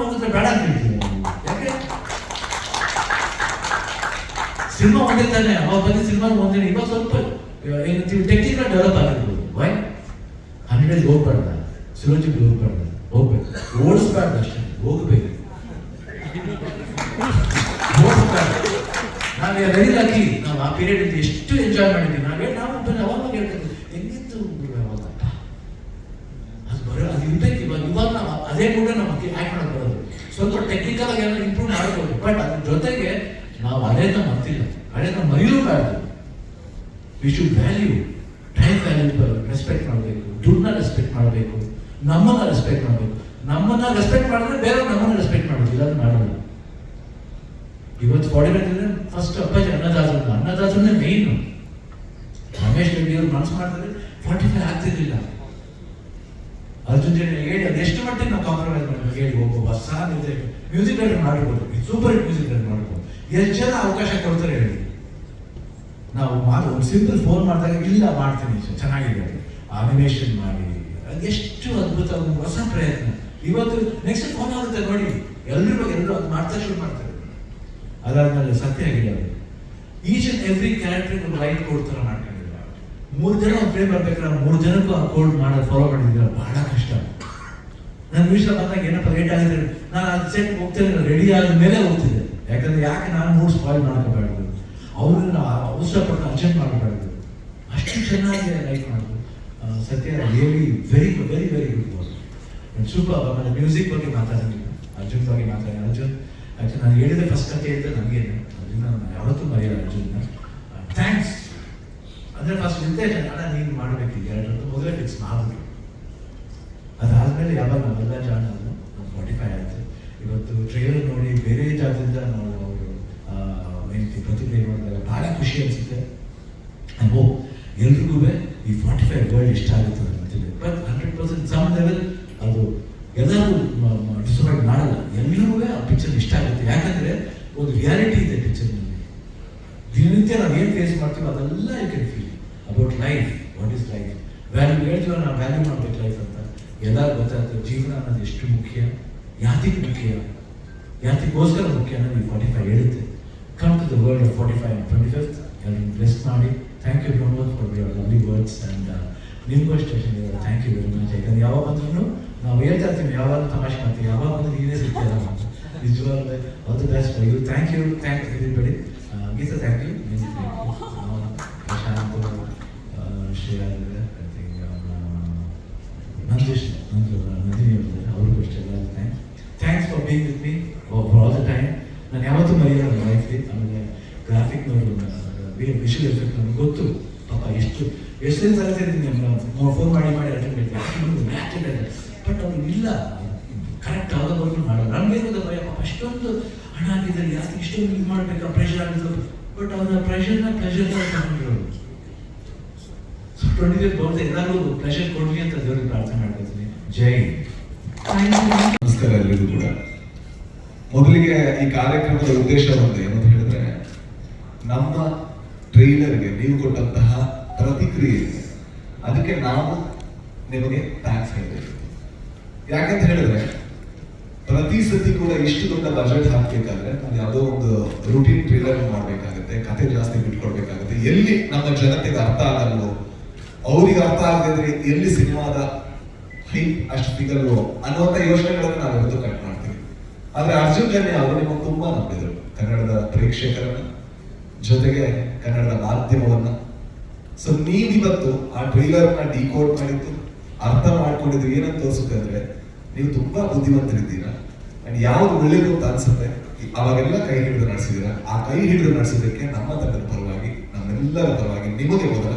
ಹೋಗಿದ್ರೆ ಬೇಡ ಅಂತ ಹೇಳ್ತೀವಿ. ಯಾಕೆ ಸಿನಿಮಾ ಒಂದೇ ತಾನೆ, ಅವಾಗ ಬಂದು ಸಿನಿಮಾ ಒಂದಿನ. ಇವಾಗ ಸ್ವಲ್ಪ ಏನಂತೀವಿ ಟೆಕ್ನಿಕಲ್ ಡೆವಲಪ್ ಆಗಿರ್ಬೋದು. ವೈ 100 days ಹೋಗ್ಬಾರ್ದ, ಸುಲೋಚಿಗೆ ಹೋಗ್ಬೇಕು, ಓಡಿಸ್ಬಾರ್ದು ಅಷ್ಟೇ, ಹೋಗ್ಬೇಕು, ಓಡಿಸ್ಬಾರ್ದು. ನಾವು ವೆರಿ ಲಕ್ಕಿ, ನಾವು ಆ ಪೀರಿಯಡ್ ಎಷ್ಟು ಎಂಜಾಯ್ ಮಾಡಿದ್ವಿ. ನಾವು ಅವಾಗ ಹೇಳ್ತೀವಿ ಹೆಂಗಿತ್ತು ಅವಾಗ ಅದು ಬರೋ ಅದು ಇರ್ಬೇಕು. ಇವಾಗ ನಾವು ಅದೇ ಕೂಡ ನಮಗೆ ಆ್ಯಕ್ಟ್ ಮಾಡೋದು ಬರೋದು. ಸ್ವಲ್ಪ ಟೆಕ್ನಿಕಲ್ ಆಗಿ ಎಲ್ಲ ಇಂಪ್ರೂವ್ ಮಾಡ್ಬೋದು, ಬಟ್ ಅದ್ರ ಜೊತೆಗೆ ನಾವು ಹಳೇದ ಮರ್ತಿಲ್ಲ, ಹಳೇದ ಮರೆಯಲೂಬಾರ್ದು. We should value, time value respect ಮಾಡಬೇಕು, ದುಡ್ಡನ್ನ ರೆಸ್ಪೆಕ್ಟ್ ಮಾಡಬೇಕು, ನಮ್ಮನ್ನ ರೆಸ್ಪೆಕ್ಟ್ ಮಾಡಬೇಕು. ನಮ್ಮನ್ನ ರೆಸ್ಪೆಕ್ಟ್ ಮಾಡಿದ್ರೆ ಬೇರೆ ನಮ್ಮನ್ನ ರೆಸ್ಪೆಕ್ಟ್ ಮಾಡೋದು, ಇಲ್ಲ ಮಾಡೋದು. ಇವತ್ತು 45 ಫಸ್ಟ್ ಅಪ್ಪಾಜಿ ಅನ್ನದಾಸರನ್ನೇ ಮೇಯ್ನು. ರಮೇಶ್ ರೆಡ್ಡಿ ಅವ್ರು ಮನಸ್ಸು ಮಾಡಿದ್ರೆ 45 ಆಗ್ತಿರ್ಲಿಲ್ಲ. ಅರ್ಜುನ್ ಜನ್ಯ ಹೇಳಿ ಅದು ಎಷ್ಟು ಮಟ್ಟಿಗೆ ನಾವು ಕಾಂಪ್ರಮೈಸ್ ಮಾಡಬೇಕು ಹೇಳಿ. ಒಬ್ಬ ಹೊಸ ಮ್ಯೂಸಿಕ್ ಡೈರೆಕ್ಟರ್ ಮಾಡ್ಬೋದು, ಸೂಪರ್ ಹಿಟ್ ಮ್ಯೂಸಿಕ್ ಡೈರೆಕ್ಟರ್ ಮಾಡ್ಬೋದು. ಎಷ್ಟು ಜನ ಅವಕಾಶ ಕೊಡ್ತಾರೆ ಹೇಳಿ. ನಾವು ಒಂದು ಸಿಂಪಲ್ ಫೋನ್ ಮಾಡಿದಾಗ ಇಲ್ಲ ಮಾಡ್ತೀನಿ ಚೆನ್ನಾಗಿದೆ ಅನಿಮೇಷನ್ ಮಾಡಿ, ಎಷ್ಟು ಅದ್ಭುತ ಒಂದು ಹೊಸ ಪ್ರಯತ್ನ. ಇವತ್ತು ನೆಕ್ಸ್ಟ್ ಫೋನ್ ಆಗುತ್ತೆ ನೋಡಿ, ಎಲ್ಲರೂ ಅದು ಮಾಡ್ತಾ ಶುರು ಮಾಡ್ತಾರೆ. ಅದಾದ್ಮೇಲೆ ಸತ್ಯ ಆಗಿರೋದು ಈಚ್ ಅಂಡ್ ಎವ್ರಿ ಕ್ಯಾರೆಕ್ಟರ್ ಒಂದು ಲೈಟ್ ಕೋಡ್ ಥರ ಮಾಡ್ಕೊಂಡಿಲ್ಲ. 3 ಜನ ಒಂದು ಫ್ರೇಮ್ ಬರ್ಬೇಕಾದ್ರೆ 3 ಜನಕ್ಕೂ ಆ ಕೋಡ್ ಮಾಡೋದು ಫಾಲೋ ಮಾಡಿದ್ರೆ ಬಹಳ ಕಷ್ಟ. ನನ್ನ ವಿಷಯ ಬಂದಾಗ ಏನಪ್ಪ ಲೇಟ್ ಆಗಿದೆ, ನಾನು ಅದು ಸೆಟ್ ಹೋಗ್ತೇನೆ, ರೆಡಿ ಆದ ಮೇಲೆ ಹೋಗ್ತಿದ್ದೆ. ಯಾಕೆ ನಾನು ಮೂಡ್ ಸ್ಪಾಯ್ಲ್ ಮಾಡ್ಕೋಬಾರ್ದು, ಅವ್ರನ್ನ ಅವಸರಪಟ್ಟು ಅರ್ಜೆಂಟ್ ಮಾಡಬಾರ್ದು. ಅಷ್ಟು ಚೆನ್ನಾಗಿ ಲೈಕ್ ಮಾಡೋದು. ಸತ್ಯ really very very very good. Super. ಆಮೇಲೆ ಮ್ಯೂಸಿಕ್ ಬಗ್ಗೆ ಮಾತಾಡೋದಿಲ್ಲ, ಅರ್ಜುನ್ ಬಗ್ಗೆ ಮಾತಾಡಿ. ಅರ್ಜುನ್ ಆ್ಯಕ್ಚುಲಿ ನಾನು ಹೇಳಿದೆ ಫಸ್ಟ್ ಕತೆ ಅಂತ ನನಗೇನು ಅದನ್ನ ನಾನು ಯಾವತ್ತೂ ಮರೆಯಲ್ಲ ಅರ್ಜುನ್ನ. ಥ್ಯಾಂಕ್ಸ್ ಅಂದರೆ ಫಸ್ಟ್ ನಿಂತೇನೆ ಅಣ್ಣ ನೀನು ಮಾಡಬೇಕು ಈಗ 2 ಮೊದಲೇ ಫಿಕ್ಸ್ ಮಾಡಿದ್ರು. ಅದಾದಮೇಲೆ ಯಾವಾಗ ನಾವೆಲ್ಲ ಜಾಣ ಅದು 45 ಆಯಿತು. ಇವತ್ತು ಟ್ರೈಲರ್ ನೋಡಿ ಬೇರೆ ಜಾಗದಿಂದ ನಾವು ಅವರು ಪ್ರತಿಕ್ರಿಯೆ ಮಾಡಿದಾಗ ಭಾಳ ಖುಷಿ ಅನಿಸುತ್ತೆ. ಐ ಹೋಪ್ ಎಲ್ರಿಗೂ ಈ 45 ವರ್ಲ್ಡ್ ಇಷ್ಟ ಆಗುತ್ತದೆ ಅಂತಿದೆ. ಬಟ್ 100% ಸಮ್ ಲೆವೆಲ್ ಅದು ಎಲ್ಲರೂ ಡಿಸೈಡ್ ಮಾಡಲ್ಲ, ಎಲ್ಲರಿಗೂ ಆ ಪಿಕ್ಚರ್ ಇಷ್ಟ ಆಗುತ್ತೆ. ಯಾಕಂದರೆ ಒಂದು ರಿಯಾಲಿಟಿ ಇದೆ ಪಿಕ್ಚರ್ನಲ್ಲಿ. ದಿನನಿತ್ಯ ನಾವು ಏನು ಫೇಸ್ ಮಾಡ್ತೀವಿ ಅದೆಲ್ಲ you can feel about life. What is life value ಹೇಳ್ತೀವ ನಾವು, ವ್ಯಾಲ್ಯೂ ಮಾಡ್ಬೇಕು ಲೈಫ್ ಅಂತ. ಎಲ್ಲರೂ ಗೊತ್ತಾಗ್ತದೆ ಜೀವನ ಅನ್ನೋದು ಎಷ್ಟು ಮುಖ್ಯ, ಯಾತಿಗೆ ಮುಖ್ಯ, ಯಾತಿಗೋಸ್ಕರ ಮುಖ್ಯ ಅನ್ನೋದು ಈ 45 ಹೇಳುತ್ತೆ. Come to the world of 45 and 25th. ಎಲ್ಲರೂ ಬ್ಲೆಸ್ ಮಾಡಿ. Thank you Pramod for your lovely words. And ನಿಮಗೂ ಅಷ್ಟೇ ಥ್ಯಾಂಕ್ ಯು ವೆರಿ ಮಚ್. ಯಾಕಂದ್ರೆ ಯಾವಾಗ ಬಂದ್ರೂ ನಾವು ಹೇಳ್ತಾ ಇರ್ತೀವಿ, ಯಾವಾಗ ತಮಾಷೆ ಮಾಡ್ತೀವಿ, ಯಾವಾಗ ಬಂದು ನೀವೇ ಸಿಗ್ತೀರ ಅಂತ. ನಿಜವಾಗ್ಲೂ all the best for you. Thank you everybody. Geetha thank you. Prashanth, Shreya, Nandeesh, Nandini ಅವ್ರಿಗೂ ಅಷ್ಟೇ ಎಲ್ಲ thanks for being with me for all the time. ನಾನು ಯಾವತ್ತೂ ಮರೆಯಲ್ಲ ಲೈಫ್ಲಿ. ಆಮೇಲೆ ಗ್ರಾಫಿಕ್ ನೋಡು, ವಿಷುವಲ್ ಎಫೆಕ್ಟ್ ನನಗೆ ಗೊತ್ತು ಪಾಪ ಎಷ್ಟು ದಿನ ಕಲಿತಿದ್ದೀನಿ. ಫೋನ್ ಮಾಡಿ ಅಟೆಂಡ್ ಮಾಡ್ತೀನಿ. ಬಟ್ ಅವ್ರು ಇಲ್ಲ ಕರೆಕ್ಟ್ ಆಗೋದವ್ರು ಮಾಡಲ್ಲ. ನಮಗೇನದ ಭಯ, ಅಷ್ಟೊಂದು ಹಣ ಆಗಿದ್ದಾರೆ, ಯಾಕೆ ಇಷ್ಟೊಂದು ಇದು ಮಾಡಬೇಕು, ಪ್ರೆಷರ್ ಆಗಿದ್ರು. ಬಟ್ ಅವರ ಪ್ರೆಷರ್ನ ತಗೊಂಡಿರೋರು. ಸೊ 25 ಬರುತ್ತೆ, ಎಲ್ಲರಿಗೂ ಪ್ರೆಷರ್ ಕೊಡ್ಲಿ ಅಂತ ದೇವರಿಗೆ ಪ್ರಾರ್ಥನೆ ಮಾಡ್ಕೊತೀನಿ. ಜೈ. ನಮಸ್ಕಾರ ಎಲ್ಲರಿಗೂ ಕೂಡ. ಮೊದಲಿಗೆ ಈ ಕಾರ್ಯಕ್ರಮದ ಉದ್ದೇಶ ಒಂದು ಏನಂತ ಹೇಳಿದ್ರೆ, ನಮ್ಮ ಟ್ರೈಲರ್ಗೆ ನೀವು ಕೊಟ್ಟಂತಹ ಪ್ರತಿಕ್ರಿಯೆ ಅದಕ್ಕೆ ನಾವು ನಿಮಗೆ ಥ್ಯಾಂಕ್ಸ್ ಹೇಳಬೇಕು. ಯಾಕಂತ ಹೇಳಿದ್ರೆ ಪ್ರತಿ ಸತಿ ಕೂಡ ಇಷ್ಟು ದೊಡ್ಡ ಬಜೆಟ್ ಹಾಕ್ಬೇಕಾದ್ರೆ ನಾವು ಯಾವುದೋ ಒಂದು ರೂಟೀನ್ ಟ್ರೈಲರ್ ಮಾಡಬೇಕಾಗುತ್ತೆ, ಕತೆ ಜಾಸ್ತಿ ಬಿಟ್ಕೊಡ್ಬೇಕಾಗುತ್ತೆ. ಎಲ್ಲಿ ನಮ್ಮ ಜನತೆಗೆ ಅರ್ಥ ಆಗಲ್ವೋ, ಅವ್ರಿಗೆ ಅರ್ಥ ಆಗದಿದ್ರೆ ಎಲ್ಲಿ ಸಿನಿಮಾದ ಹೈಪ್ ಅಷ್ಟು ಸಿಗಲ್ವೋ ಅನ್ನುವಂಥ ಯೋಚನೆಗಳನ್ನು ನಾವು ಇವತ್ತು ಕಟ್ ಮಾಡ್ತೀವಿ. ಆದ್ರೆ ಅರ್ಜುನ್ ಜನ್ಯ ಅವರು ನಿಮಗೆ ತುಂಬಾ ನಂಬಿದರು, ಕನ್ನಡದ ಪ್ರೇಕ್ಷಕರನ್ನ, ಜೊತೆಗೆ ಕನ್ನಡದ ಮಾಧ್ಯಮವನ್ನ. ಸೊ ನೀವಿವತ್ತು ಆ ಟ್ರೈಲರ್ನ ಡಿಕೋಡ್ ಮಾಡಿದ್ದು, ಅರ್ಥ ಮಾಡ್ಕೊಂಡಿದ್ದು ಏನಂತ ತೋರಿಸುತ್ತೆ ಅಂದ್ರೆ ನೀವು ತುಂಬಾ ಬುದ್ಧಿವಂತರಿದ್ದೀರಾ. ಅಂಡ್ ಯಾವ್ದು ಒಳ್ಳೇದು ಅಂತ ಅನ್ಸುತ್ತೆ ಅವಾಗೆಲ್ಲ ಕೈ ಹಿಡಿದು ನಡೆಸಿದ್ದೀರಾ. ಆ ಕೈ ಹಿಡಿದು ನಡೆಸೋದಕ್ಕೆ ನಮ್ಮ ತಂಡದ ಪರವಾಗಿ, ನಮ್ಮೆಲ್ಲರ ಪರವಾಗಿ ನಿಮಗೆ ಮೊದಲ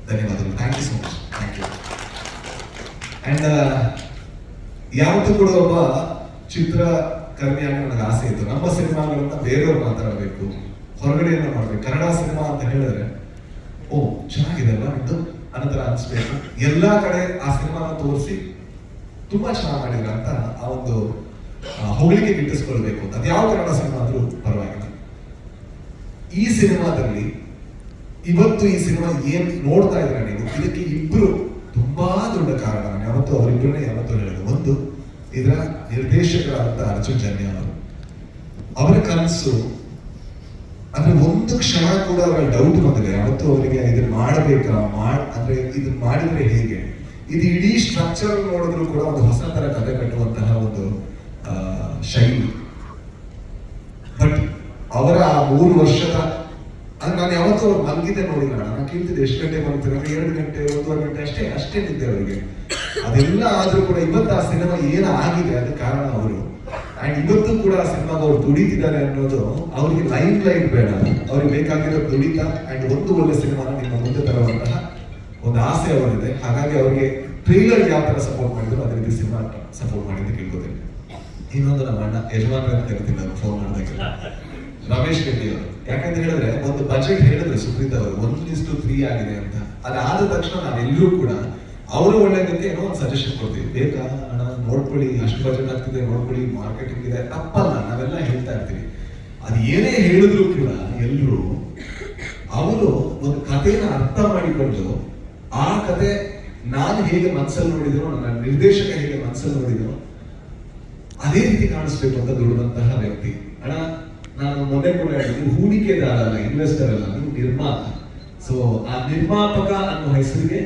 ಧನ್ಯವಾದಗಳು. Thank you so much. Thank you. And ಯಾವತ್ತೂ ಕೂಡ ಒಬ್ಬ ಚಿತ್ರಕರ್ಮಿಯಾಗಿ ನನಗೆ ಆಸೆ ಇತ್ತು, ನಮ್ಮ ಸಿನಿಮಾಗಳನ್ನ ಬೇರೆಯವ್ರು ಮಾತಾಡಬೇಕು, ಹೊರಗಡೆಯನ್ನ ಮಾಡ್ಬೇಕು. ಕನ್ನಡ ಸಿನಿಮಾ ಅಂತ ಹೇಳಿದ್ರೆ ಓ ಚೆನ್ನಾಗಿದೆ ಅಲ್ಲ ಇದು ಅನ್ನೋತರ ಅನ್ಸ್ಬೇಕು. ಎಲ್ಲಾ ಕಡೆ ಆ ಸಿನಿಮಾನ ತೋರಿಸಿ ತುಂಬಾ ಚೆನ್ನಾಗಿ ಮಾಡಿದ್ರ ಅಂತ ಆ ಒಂದು ಹೊಗಳಿಕೆ ಗಿಟ್ಟಿಸ್ಕೊಳ್ಬೇಕು ಅಂತ. ಅದು ಯಾವ ಕನ್ನಡ ಸಿನಿಮಾ ಆದ್ರೂ ಪರವಾಗಿಲ್ಲ. ಈ ಸಿನಿಮಾದಲ್ಲಿ ಇವತ್ತು ಈ ಸಿನಿಮಾ ಏನ್ ನೋಡ್ತಾ ಇದ್ರ ನೀವು, ಇದಕ್ಕೆ ಇಬ್ರು ತುಂಬಾ ದೊಡ್ಡ ಕಾರಣ. ನಾನು ಯಾವತ್ತೂ ಅವರಿಬ್ಬರನ್ನೇ ಯಾವತ್ತೂ ಹೇಳಿದೆ. ಒಂದು, ಇದರ ನಿರ್ದೇಶಕರಾದಂತ ಅರ್ಜುನ್ ಜನ್ಯ ಅವರು, ಅವರ ಕನಸು ಅಂದ್ರೆ ಒಂದು ಕ್ಷಣ ಕೂಡ ಅವರ ಡೌಟ್ ಬಂದಿದೆ ಯಾವತ್ತೂ ಅವರಿಗೆ ಇದನ್ನ ಮಾಡಬೇಕಾ, ಅಂದ್ರೆ ಇದನ್ನ ಮಾಡಿದ್ರೆ ಹೇಗೆ. ಇದು ಇಡೀ ಸ್ಟ್ರಕ್ಚರ್ ನೋಡಿದ್ರು ಕೂಡ ಒಂದು ಹೊಸ ತರ ಕಥೆ ಕಟ್ಟುವಂತಹ ಒಂದು ಶೈಲಿ. ಬಟ್ ಅವರ ಆ 3 ವರ್ಷದ ಅಂದ್ರೆ ನಾನು ಯಾವತ್ತೂ ಅವ್ರು ಮಲಗಿದ್ದೆ ನೋಡಿಲ್ಲ. ನಾನು ಕೇಳ್ತಿದ್ದೆ ಎಷ್ಟು ಗಂಟೆ ಮಲಗ್ತಾರೆ, 2 ಗಂಟೆ 1.5 ಗಂಟೆ ಅಷ್ಟೇ ನಿದ್ದೆ ಅವರಿಗೆ. ಅದೆಲ್ಲ ಆದ್ರೂ ಕೂಡ ಇವತ್ತು ಆ ಸಿನಿಮಾ ಏನಾಗಿದೆ ಅದಕ್ಕೆ ಕಾರಣ ಅವರು. ಅಂಡ್ ಇವತ್ತು ಕೂಡ ಆ ಸಿನಿಮಾಗ ಅವ್ರು ದುಡಿತಿದ್ದಾರೆ ಅನ್ನೋದು ಅವ್ರಿಗೆ ಲೈಫ್ ಬೇಡ, ಅವ್ರಿಗೆ ಬೇಕಾಗಿರೋ ದುಡಿತ ಅಂಡ್ ಒಂದು ಒಳ್ಳೆ ಸಿನಿಮಾನ ನಿಮ್ಮ ಮುಂದೆ ತರುವಂತಹ ಒಂದು ಆಸೆ ಅವರಿದೆ. ಹಾಗಾಗಿ ಅವರಿಗೆ ಟ್ರೈಲರ್ ಯಾವ ತರ ಸಪೋರ್ಟ್ ಮಾಡಿದ್ರು ಅದೇ ರೀತಿ ಸಿನಿಮಾ ಸಪೋರ್ಟ್ ಮಾಡಿದ್ದು ಕೇಳ್ಕೋತೀನಿ. ಇನ್ನೊಂದು ನಮ್ಮ ಅಣ್ಣ ಯಜಮಾನ್ ಅಂತ ಕರಿತೀನಿ ನಾನು ಫೋನ್ ಮಾಡಿದಾಗ, ರಮೇಶ್ ರೆಡ್ಡಿ ಅವರು. ಯಾಕಂತ ಹೇಳಿದ್ರೆ ಒಂದು ಬಜೆಟ್ ಹೇಳಿದ್ರು ಸುಪ್ರೀತ್ ಅವರು 1:3 ಆಗಿದೆ ಅಂತ. ಅದಾದ ತಕ್ಷಣ ನಾವೆಲ್ಲರೂ ಕೂಡ ಅವರು ಒಳ್ಳೇದಕ್ಕೆ ಏನೋ ಒಂದು ಸಜೆಷನ್ ಕೊಡ್ತೀವಿ, ಬೇಕಾ ಅಣ್ಣ ನೋಡ್ಕೊಳ್ಳಿ, ಅಷ್ಟು ಬಜೆಟ್ ಆಗ್ತಿದೆ ನೋಡ್ಕೊಳ್ಳಿ, ಮಾರ್ಕೆಟಿಂಗ್ ಇದೆ, ತಪ್ಪಲ್ಲ, ನಾವೆಲ್ಲ ಹೇಳ್ತಾ ಇರ್ತೀವಿ. ಅದು ಏನೇ ಹೇಳಿದ್ರು ಕೂಡ ಎಲ್ಲರೂ ಅವರು ಒಂದು ಕಥೆನ ಅರ್ಥ ಮಾಡಿಕೊಂಡು ಆ ಕತೆ ನಾನು ಹೇಗೆ ಮನಸ್ಸಲ್ಲಿ ನೋಡಿದ್ರು, ನನ್ನ ನಿರ್ದೇಶಕ ಹೇಗೆ ಮನಸ್ಸಲ್ಲಿ ನೋಡಿದ್ರು ಅದೇ ರೀತಿ ಕಾಣಿಸ್ಬೇಕು ಅಂತ ದುಡಿದಂತಹ ವ್ಯಕ್ತಿ. ಅಣ್ಣ ನಾನು ಮೊನ್ನೆ ಕೂಡ ಹೇಳಿದ್ದು, ಹೂಡಿಕೆದಾರ ಅಲ್ಲ, ಇನ್ವೆಸ್ಟರ್ ಅಲ್ಲ, ನೀವು ನಿರ್ಮಾತ. ಸೊ ಆ ನಿರ್ಮಾಪಕ ಅನ್ನೋ ಹೆಸರಿಗೆ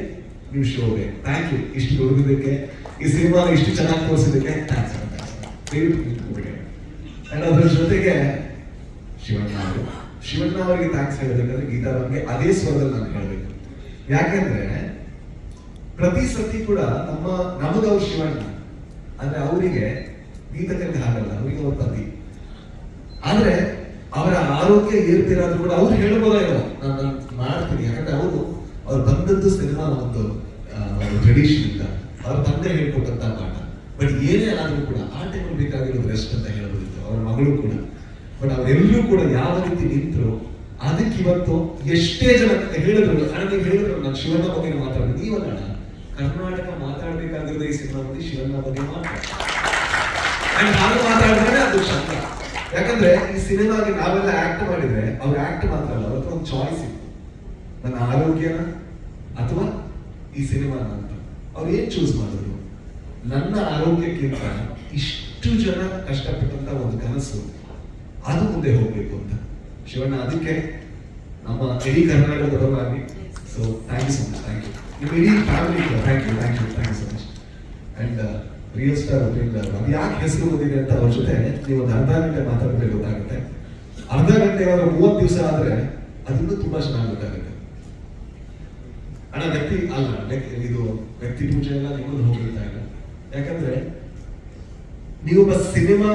ನೀವು ಶೋಭೆ. ಥ್ಯಾಂಕ್ ಯು, ಇಷ್ಟು ದುಡಿದಿದ್ದಕ್ಕೆ, ಈ ಸಿನಿಮಾನ ಇಷ್ಟು ಚೆನ್ನಾಗಿ ತೋರಿಸಿದ್ದಕ್ಕೆ ಥ್ಯಾಂಕ್ಸ್. ಅಂಡ್ ಅದ್ರ ಜೊತೆಗೆ ಶಿವಣ್ಣ ಅವರಿಗೆ ಥ್ಯಾಂಕ್ಸ್ ಹೇಳಬೇಕಂದ್ರೆ ಗೀತಾ ಬಗ್ಗೆ ಅದೇ ಸ್ವರದಲ್ಲಿ ನಾನು ಹೇಳಬೇಕು. ಯಾಕೆಂದ್ರೆ ಪ್ರತಿ ಸತಿ ಕೂಡ ನಮಗವ್ರು ಶಿವಣ್ಣ ಅಂದ್ರೆ ಅವರಿಗೆ ಗೀತಕ್ಕೆ ಹಾಗಲ್ಲ, ಅವರಿಗೆ ಅವ್ರ ಪತಿ. ಆದ್ರೆ ಅವರ ಆರೋಗ್ಯ ಏರ್ತಿರಾದ್ರೂ ಕೂಡ ಅವ್ರು ಹೇಳ್ಬೋದೇನೋ ನಾನು ಮಾಡ್ತೀನಿ, ಯಾಕಂದ್ರೆ ಅವ್ರು ಬಂದದ್ದು ಸಿನಿಮಾ ಒಂದು ಟ್ರೆಡಿಷನ್ ಇಂದ, ಅವ್ರ ತಂದೆ ಹೇಳ್ಕೊಟ್ಟಂತ ಪಾಠ. ಬಟ್ ಏನೇ ಆದ್ರೂ ಕೂಡ ಆ ಟೈಮಲ್ಲಿ ಬೇಕಾಗಿರೋದು ರೆಸ್ಟ್ ಅಂತ ಹೇಳ್ಬೋದಿತ್ತು, ಅವ್ರ ಮಗಳು ಕೂಡ. ಬಟ್ ಅವರೆಲ್ಲರೂ ಕೂಡ ಯಾವ ರೀತಿ ನಿಂತರು, ಅದಕ್ಕೆ ಇವತ್ತು ಎಷ್ಟೇ ಜನ ಹೇಳಿದ್ರು, ನನಗೆ ಹೇಳಿದ್ರು ನಾನು ಶಿವಣ್ಣ ಬಗ್ಗೆ ಮಾತಾಡಿದೆ. ನೀವಲ್ಲ ಕರ್ನಾಟಕ ಮಾತಾಡ್ಬೇಕಾಗಿರೋದು ಈ ಸಿನಿಮಾದಲ್ಲಿ ಶಿವಣ್ಣ ಬಗ್ಗೆ ನಾನು ಮಾತಾಡಿದ್ರೆ ಅದು ಚಂದ. ಯಾಕಂದ್ರೆ ಈ ಸಿನಿಮಾಗೆ ನಾವೆಲ್ಲ ಆಕ್ಟ್ ಮಾಡಿದ್ರೆ ಅವ್ರ ಆಕ್ಟ್ ಮಾತ್ರ ಅಲ್ಲ, ಅವ್ರ ಒಂದು ಚಾಯ್ಸ್ ಇತ್ತು, ನನ್ನ ಆರೋಗ್ಯನ ಅಥವಾ ಈ ಸಿನಿಮಾನ ಅಂತ. ಅವ್ರು ಏನ್ ಚೂಸ್ ಮಾಡಿದ್ರು? ನನ್ನ ಆರೋಗ್ಯಕ್ಕಿಂತ ಇಷ್ಟು ಜನ ಕಷ್ಟಪಟ್ಟಂತ ಒಂದು ಕನಸು ಅದು ಮುಂದೆ ಹೋಗ್ಬೇಕು ಅಂತ ಶಿವಣ್ಣ. ಅದಕ್ಕೆ ನಮ್ಮ ಇಡೀ ಕರ್ನಾಟಕದ ಪರವಾಗಿ so thank you so much. Thank you ನಿಮ್ಮ ಇಡೀ ಫ್ಯಾಮಿಲಿ ಕೂಡ thank you so much. And real star Upendra ಅದು ಯಾಕೆ ಹೆಸರು ಬಂದಿದೆ ಅಂತ ಅವ್ರ ಜೊತೆ ನೀವು ಒಂದು ಅರ್ಧ ಗಂಟೆ ಮಾತಾಡಿದ್ರೆ ಗೊತ್ತಾಗುತ್ತೆ. ಅರ್ಧ ಗಂಟೆ 30 ದಿವಸ ಆದ್ರೆ ಅದಿನ್ನೂ ತುಂಬಾ ಚೆನ್ನಾಗಿ ಗೊತ್ತಾಗುತ್ತೆ. ಅಣ್ಣ ವ್ಯಕ್ತಿ ಅಲ್ಲ, ಇದು ವ್ಯಕ್ತಿ ಪೂಜೆ ಎಲ್ಲ ನಿಮ್ಮನ್ನು ಹೋಗಿರ್ತಾ ಇಲ್ಲ. ಯಾಕಂದ್ರೆ ನೀವೊಬ್ಬ ಸಿನಿಮಾ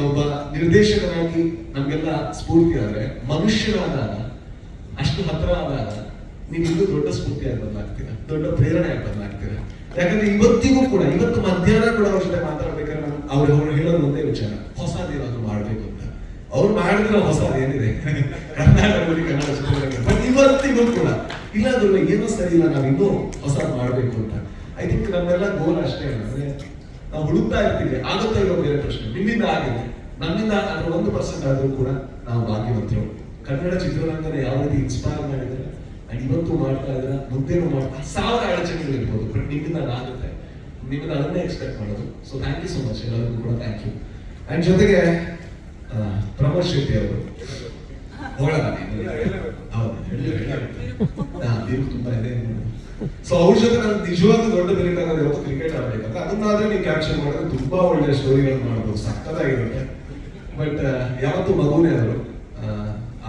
ಒಬ್ಬ ನಿರ್ದೇಶಕನಾಗಿ ನಮ್ಗೆಲ್ಲ ಸ್ಫೂರ್ತಿ ಆದ್ರೆ, ಮನುಷ್ಯನಾದಾಗ ಅಷ್ಟು ಹತ್ರ ಆದಾಗ ನೀವು ಇನ್ನೂ ದೊಡ್ಡ ಸ್ಫೂರ್ತಿಯಾಗಿ ಬದಲಾಗ್ತೀರ, ದೊಡ್ಡ ಪ್ರೇರಣೆಯಾಗಿ ಬದಲಾಗ್ತೀರ. ಯಾಕಂದ್ರೆ ಇವತ್ತಿಗೂ ಕೂಡ, ಇವತ್ತು ಮಧ್ಯಾಹ್ನ ಕೂಡ ಅವ್ರ ಜೊತೆ ಮಾತಾಡ್ಬೇಕಾದ್ರೆ ಅವ್ರು ಹೇಳೋದು ಒಂದೇ ವಿಚಾರ, ಹೊಸದೇನಾದ್ರು ಮಾಡ್ಬೇಕು ಅಂತ. ಅವ್ರು ಮಾಡಿದ್ರೆ ಹೊಸದೇನಿದೆ ಕರ್ನಾಟಕದಲ್ಲಿ ಕನ್ನಡ ಚಿತ್ರರಂಗ. ಬಟ್ ಇವತ್ತಿಗೂ ಕೂಡ ಇಲ್ಲಾದ್ರೂ ಏನೋ ಸರಿ ಇಲ್ಲ, ನಾವು ಇನ್ನೂ ಹೊಸ ಮಾಡ್ಬೇಕು ಅಂತ. ಐ ಥಿಂಕ್ ನಮ್ಮೆಲ್ಲ ಗೋಲ್ ಅಷ್ಟೇ. ಅಂದ್ರೆ ನಾವು ಹುಡುಕ್ತಾ ಇರ್ತೀವಿ, ಆಗುತ್ತಾ ಇರೋ ಬೇರೆ ಪ್ರಶ್ನೆ. ನಿಮ್ಮಿಂದ ಆಗಿದೆ, ನಮ್ಮಿಂದ ಅದ್ರ 1% ಆದ್ರೂ ಕೂಡ ನಾವು ಭಾಗ್ಯವಂತರು. ಕನ್ನಡ ಚಿತ್ರರಂಗನ ಯಾವ ರೀತಿ ಇನ್ಸ್ಪೈರ್ ಮಾಡಿದ್ರೆ ಅಂಡ್ ಇವತ್ತು ಮಾಡ್ತಾ ಇದ್ರೆ, ಮುಂದೆನೂ ಮಾಡ್ತಾ 1000 ಅಡಚಣೆಗಳಿರ್ಬೋದು, ಬಟ್ ನಿಮ್ಮಿಂದ ಆಗುತ್ತೆ, ನಿಮ್ಮಿಂದ ಅದನ್ನೇ ಎಕ್ಸ್ಪೆಕ್ಟ್ ಮಾಡೋದು. So thank you so much ಎಲ್ಲರಿಗೂ ಕೂಡ ಥ್ಯಾಂಕ್ ಯು. ಅಂಡ್ ಜೊತೆಗೆ ಪ್ರಮೋದ್ ಶೆಟ್ಟಿ ಅವರು ತುಂಬಾ ಇದೆ. ಸೊ ಅವ್ರ ಜೊತೆ ನಾನು ನಿಜವಾಗ್ಲೂ ದೊಡ್ಡ ಬೆರೀತಾಗ ಇವತ್ತು ಕ್ರಿಕೆಟ್ ಆಡ್ಬೇಕಂತ, ಅದನ್ನಾದ್ರೆ ನೀವು ಕ್ಯಾಪ್ಚರ್ ಮಾಡಿದ್ರೆ ತುಂಬಾ ಒಳ್ಳೆ ಸ್ಟೋರಿಗಳು ಮಾಡ್ಬೋದು, ಸಕ್ಕತ್ತಾಗಿರುತ್ತೆ. ಬಟ್ ಯಾವತ್ತು ಮಗುನೇ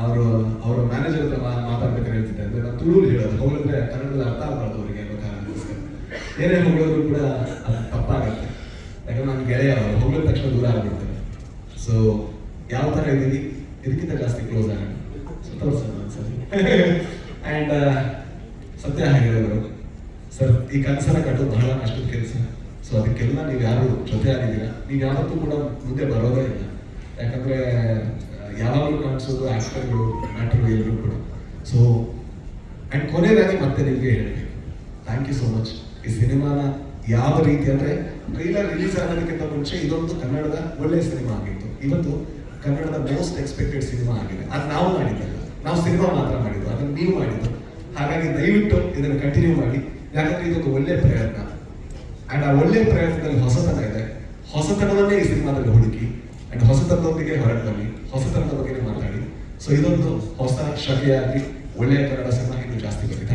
ಅವರು ಅವರ ಮ್ಯಾನೇಜರ್ ಹತ್ರ ಮಾತಾಡ್ಬೇಕಾದ್ರೆ ಹೇಳ್ತಿದ್ದೆ, ಅಂದ್ರೆ ನಾನು ತುಳುಲಿ ಹೇಳೋದು, ಹೋಗಿದ್ರೆ ಕನ್ನಡದಲ್ಲಿ ಅರ್ಥ ಆಗಬಾರ್ದು ಅವರಿಗೆ ಅನ್ನೋ ಕಾರಣಕ್ಕೋಸ್ಕರ. ಏನೇ ಹೋಗೋದ್ರು ಕೂಡ ಅದು ತಪ್ಪಾಗತ್ತೆ, ಯಾಕಂದ್ರೆ ನನ್ನ ಗೆಳೆಯ ಅವರು ಹೋಗಿದ ತಕ್ಷಣ ದೂರ ಆಗ್ಬಿಡ್ತಾರೆ. ಸೊ ಯಾವ ತರ ಇದ್ದೀವಿ, ಇದಕ್ಕಿಂತ ಜಾಸ್ತಿ ಕ್ಲೋಸ್ ಆಗೋಣ. ಸೊ ತೋರ್ಸೋಣ ಒಂದ್ಸರಿ. ಅಂಡ್ ಸತ್ಯ ಹೇಳಿದರು ಸರ್, ಈ ಕನಸನ್ನ ಕಟ್ಟೋದು ಬಹಳ ಕಷ್ಟದ ಕೆಲಸ. ಸೊ ಅದಕ್ಕೆಲ್ಲ ನೀವು ಯಾರು ಜೊತೆ ಆಗಿದ್ದೀರಾ, ನೀವು ಯಾವತ್ತೂ ಕೂಡ ಮುಂದೆ ಬರೋದೇ ಇಲ್ಲ. ಯಾಕಂದ್ರೆ ಯಾವಾಗಲೂ ಕಾಣಿಸೋದು ಆಕ್ಟರ್ಗಳು, ನಟರು ಎಲ್ಲರೂ ಕೂಡ. ಸೊ ಅಂಡ್ ಕೊನೆಯದಾಗಿ ಮತ್ತೆ ನಿಮಗೆ ಹೇಳಬೇಕು, ಥ್ಯಾಂಕ್ ಯು ಸೋ ಮಚ್. ಈ ಸಿನಿಮಾನ ಯಾವ ರೀತಿ ಅಂದ್ರೆ ಟ್ರೈಲರ್ ರಿಲೀಸ್ ಆಗೋದಕ್ಕಿಂತ ಮುಂಚೆ ಇದೊಂದು ಕನ್ನಡದ ಒಳ್ಳೆಯ ಸಿನಿಮಾ ಆಗಿತ್ತು, ಇವತ್ತು ಕನ್ನಡದ ಮೋಸ್ಟ್ ಎಕ್ಸ್ಪೆಕ್ಟೆಡ್ ಸಿನಿಮಾ ಆಗಿದೆ. ಅದು ನಾವು ಮಾಡಿದ್ದಲ್ಲ, ನಾವು ಸಿನಿಮಾ ಮಾತ್ರ ಮಾಡಿದ್ದು, ಅದನ್ನು ನೀವು ಮಾಡಿದ್ದು. ಹಾಗಾಗಿ ದಯವಿಟ್ಟು ಇದನ್ನು ಕಂಟಿನ್ಯೂ ಮಾಡಿ, ಯಾಕಂದ್ರೆ ಇದೊಂದು ಒಳ್ಳೆಯ ಪ್ರಯತ್ನ. ಅಂಡ್ ಆ ಒಳ್ಳೆಯ ಪ್ರಯತ್ನದಲ್ಲಿ ಹೊಸತನ ಇದೆ, ಹೊಸತನವನ್ನೇ ಈ ಸಿನಿಮಾದಲ್ಲಿ ಹುಡುಕಿ ಅಂಡ್ ಹೊಸತನದೊಂದಿಗೆ ಹೊರಗೆ ಬನ್ನಿ, ಹೊಸತನದ ಬಗ್ಗೆ ಮಾತಾಡಿ. ಸೊ ಇದೊಂದು ಹೊಸ ಶಕೆಯಾಗಿ ಒಳ್ಳೆಯ ಕನ್ನಡ ಸಿನಿಮಾ ಇನ್ನೂ ಜಾಸ್ತಿ ಬರುತ್ತೆ.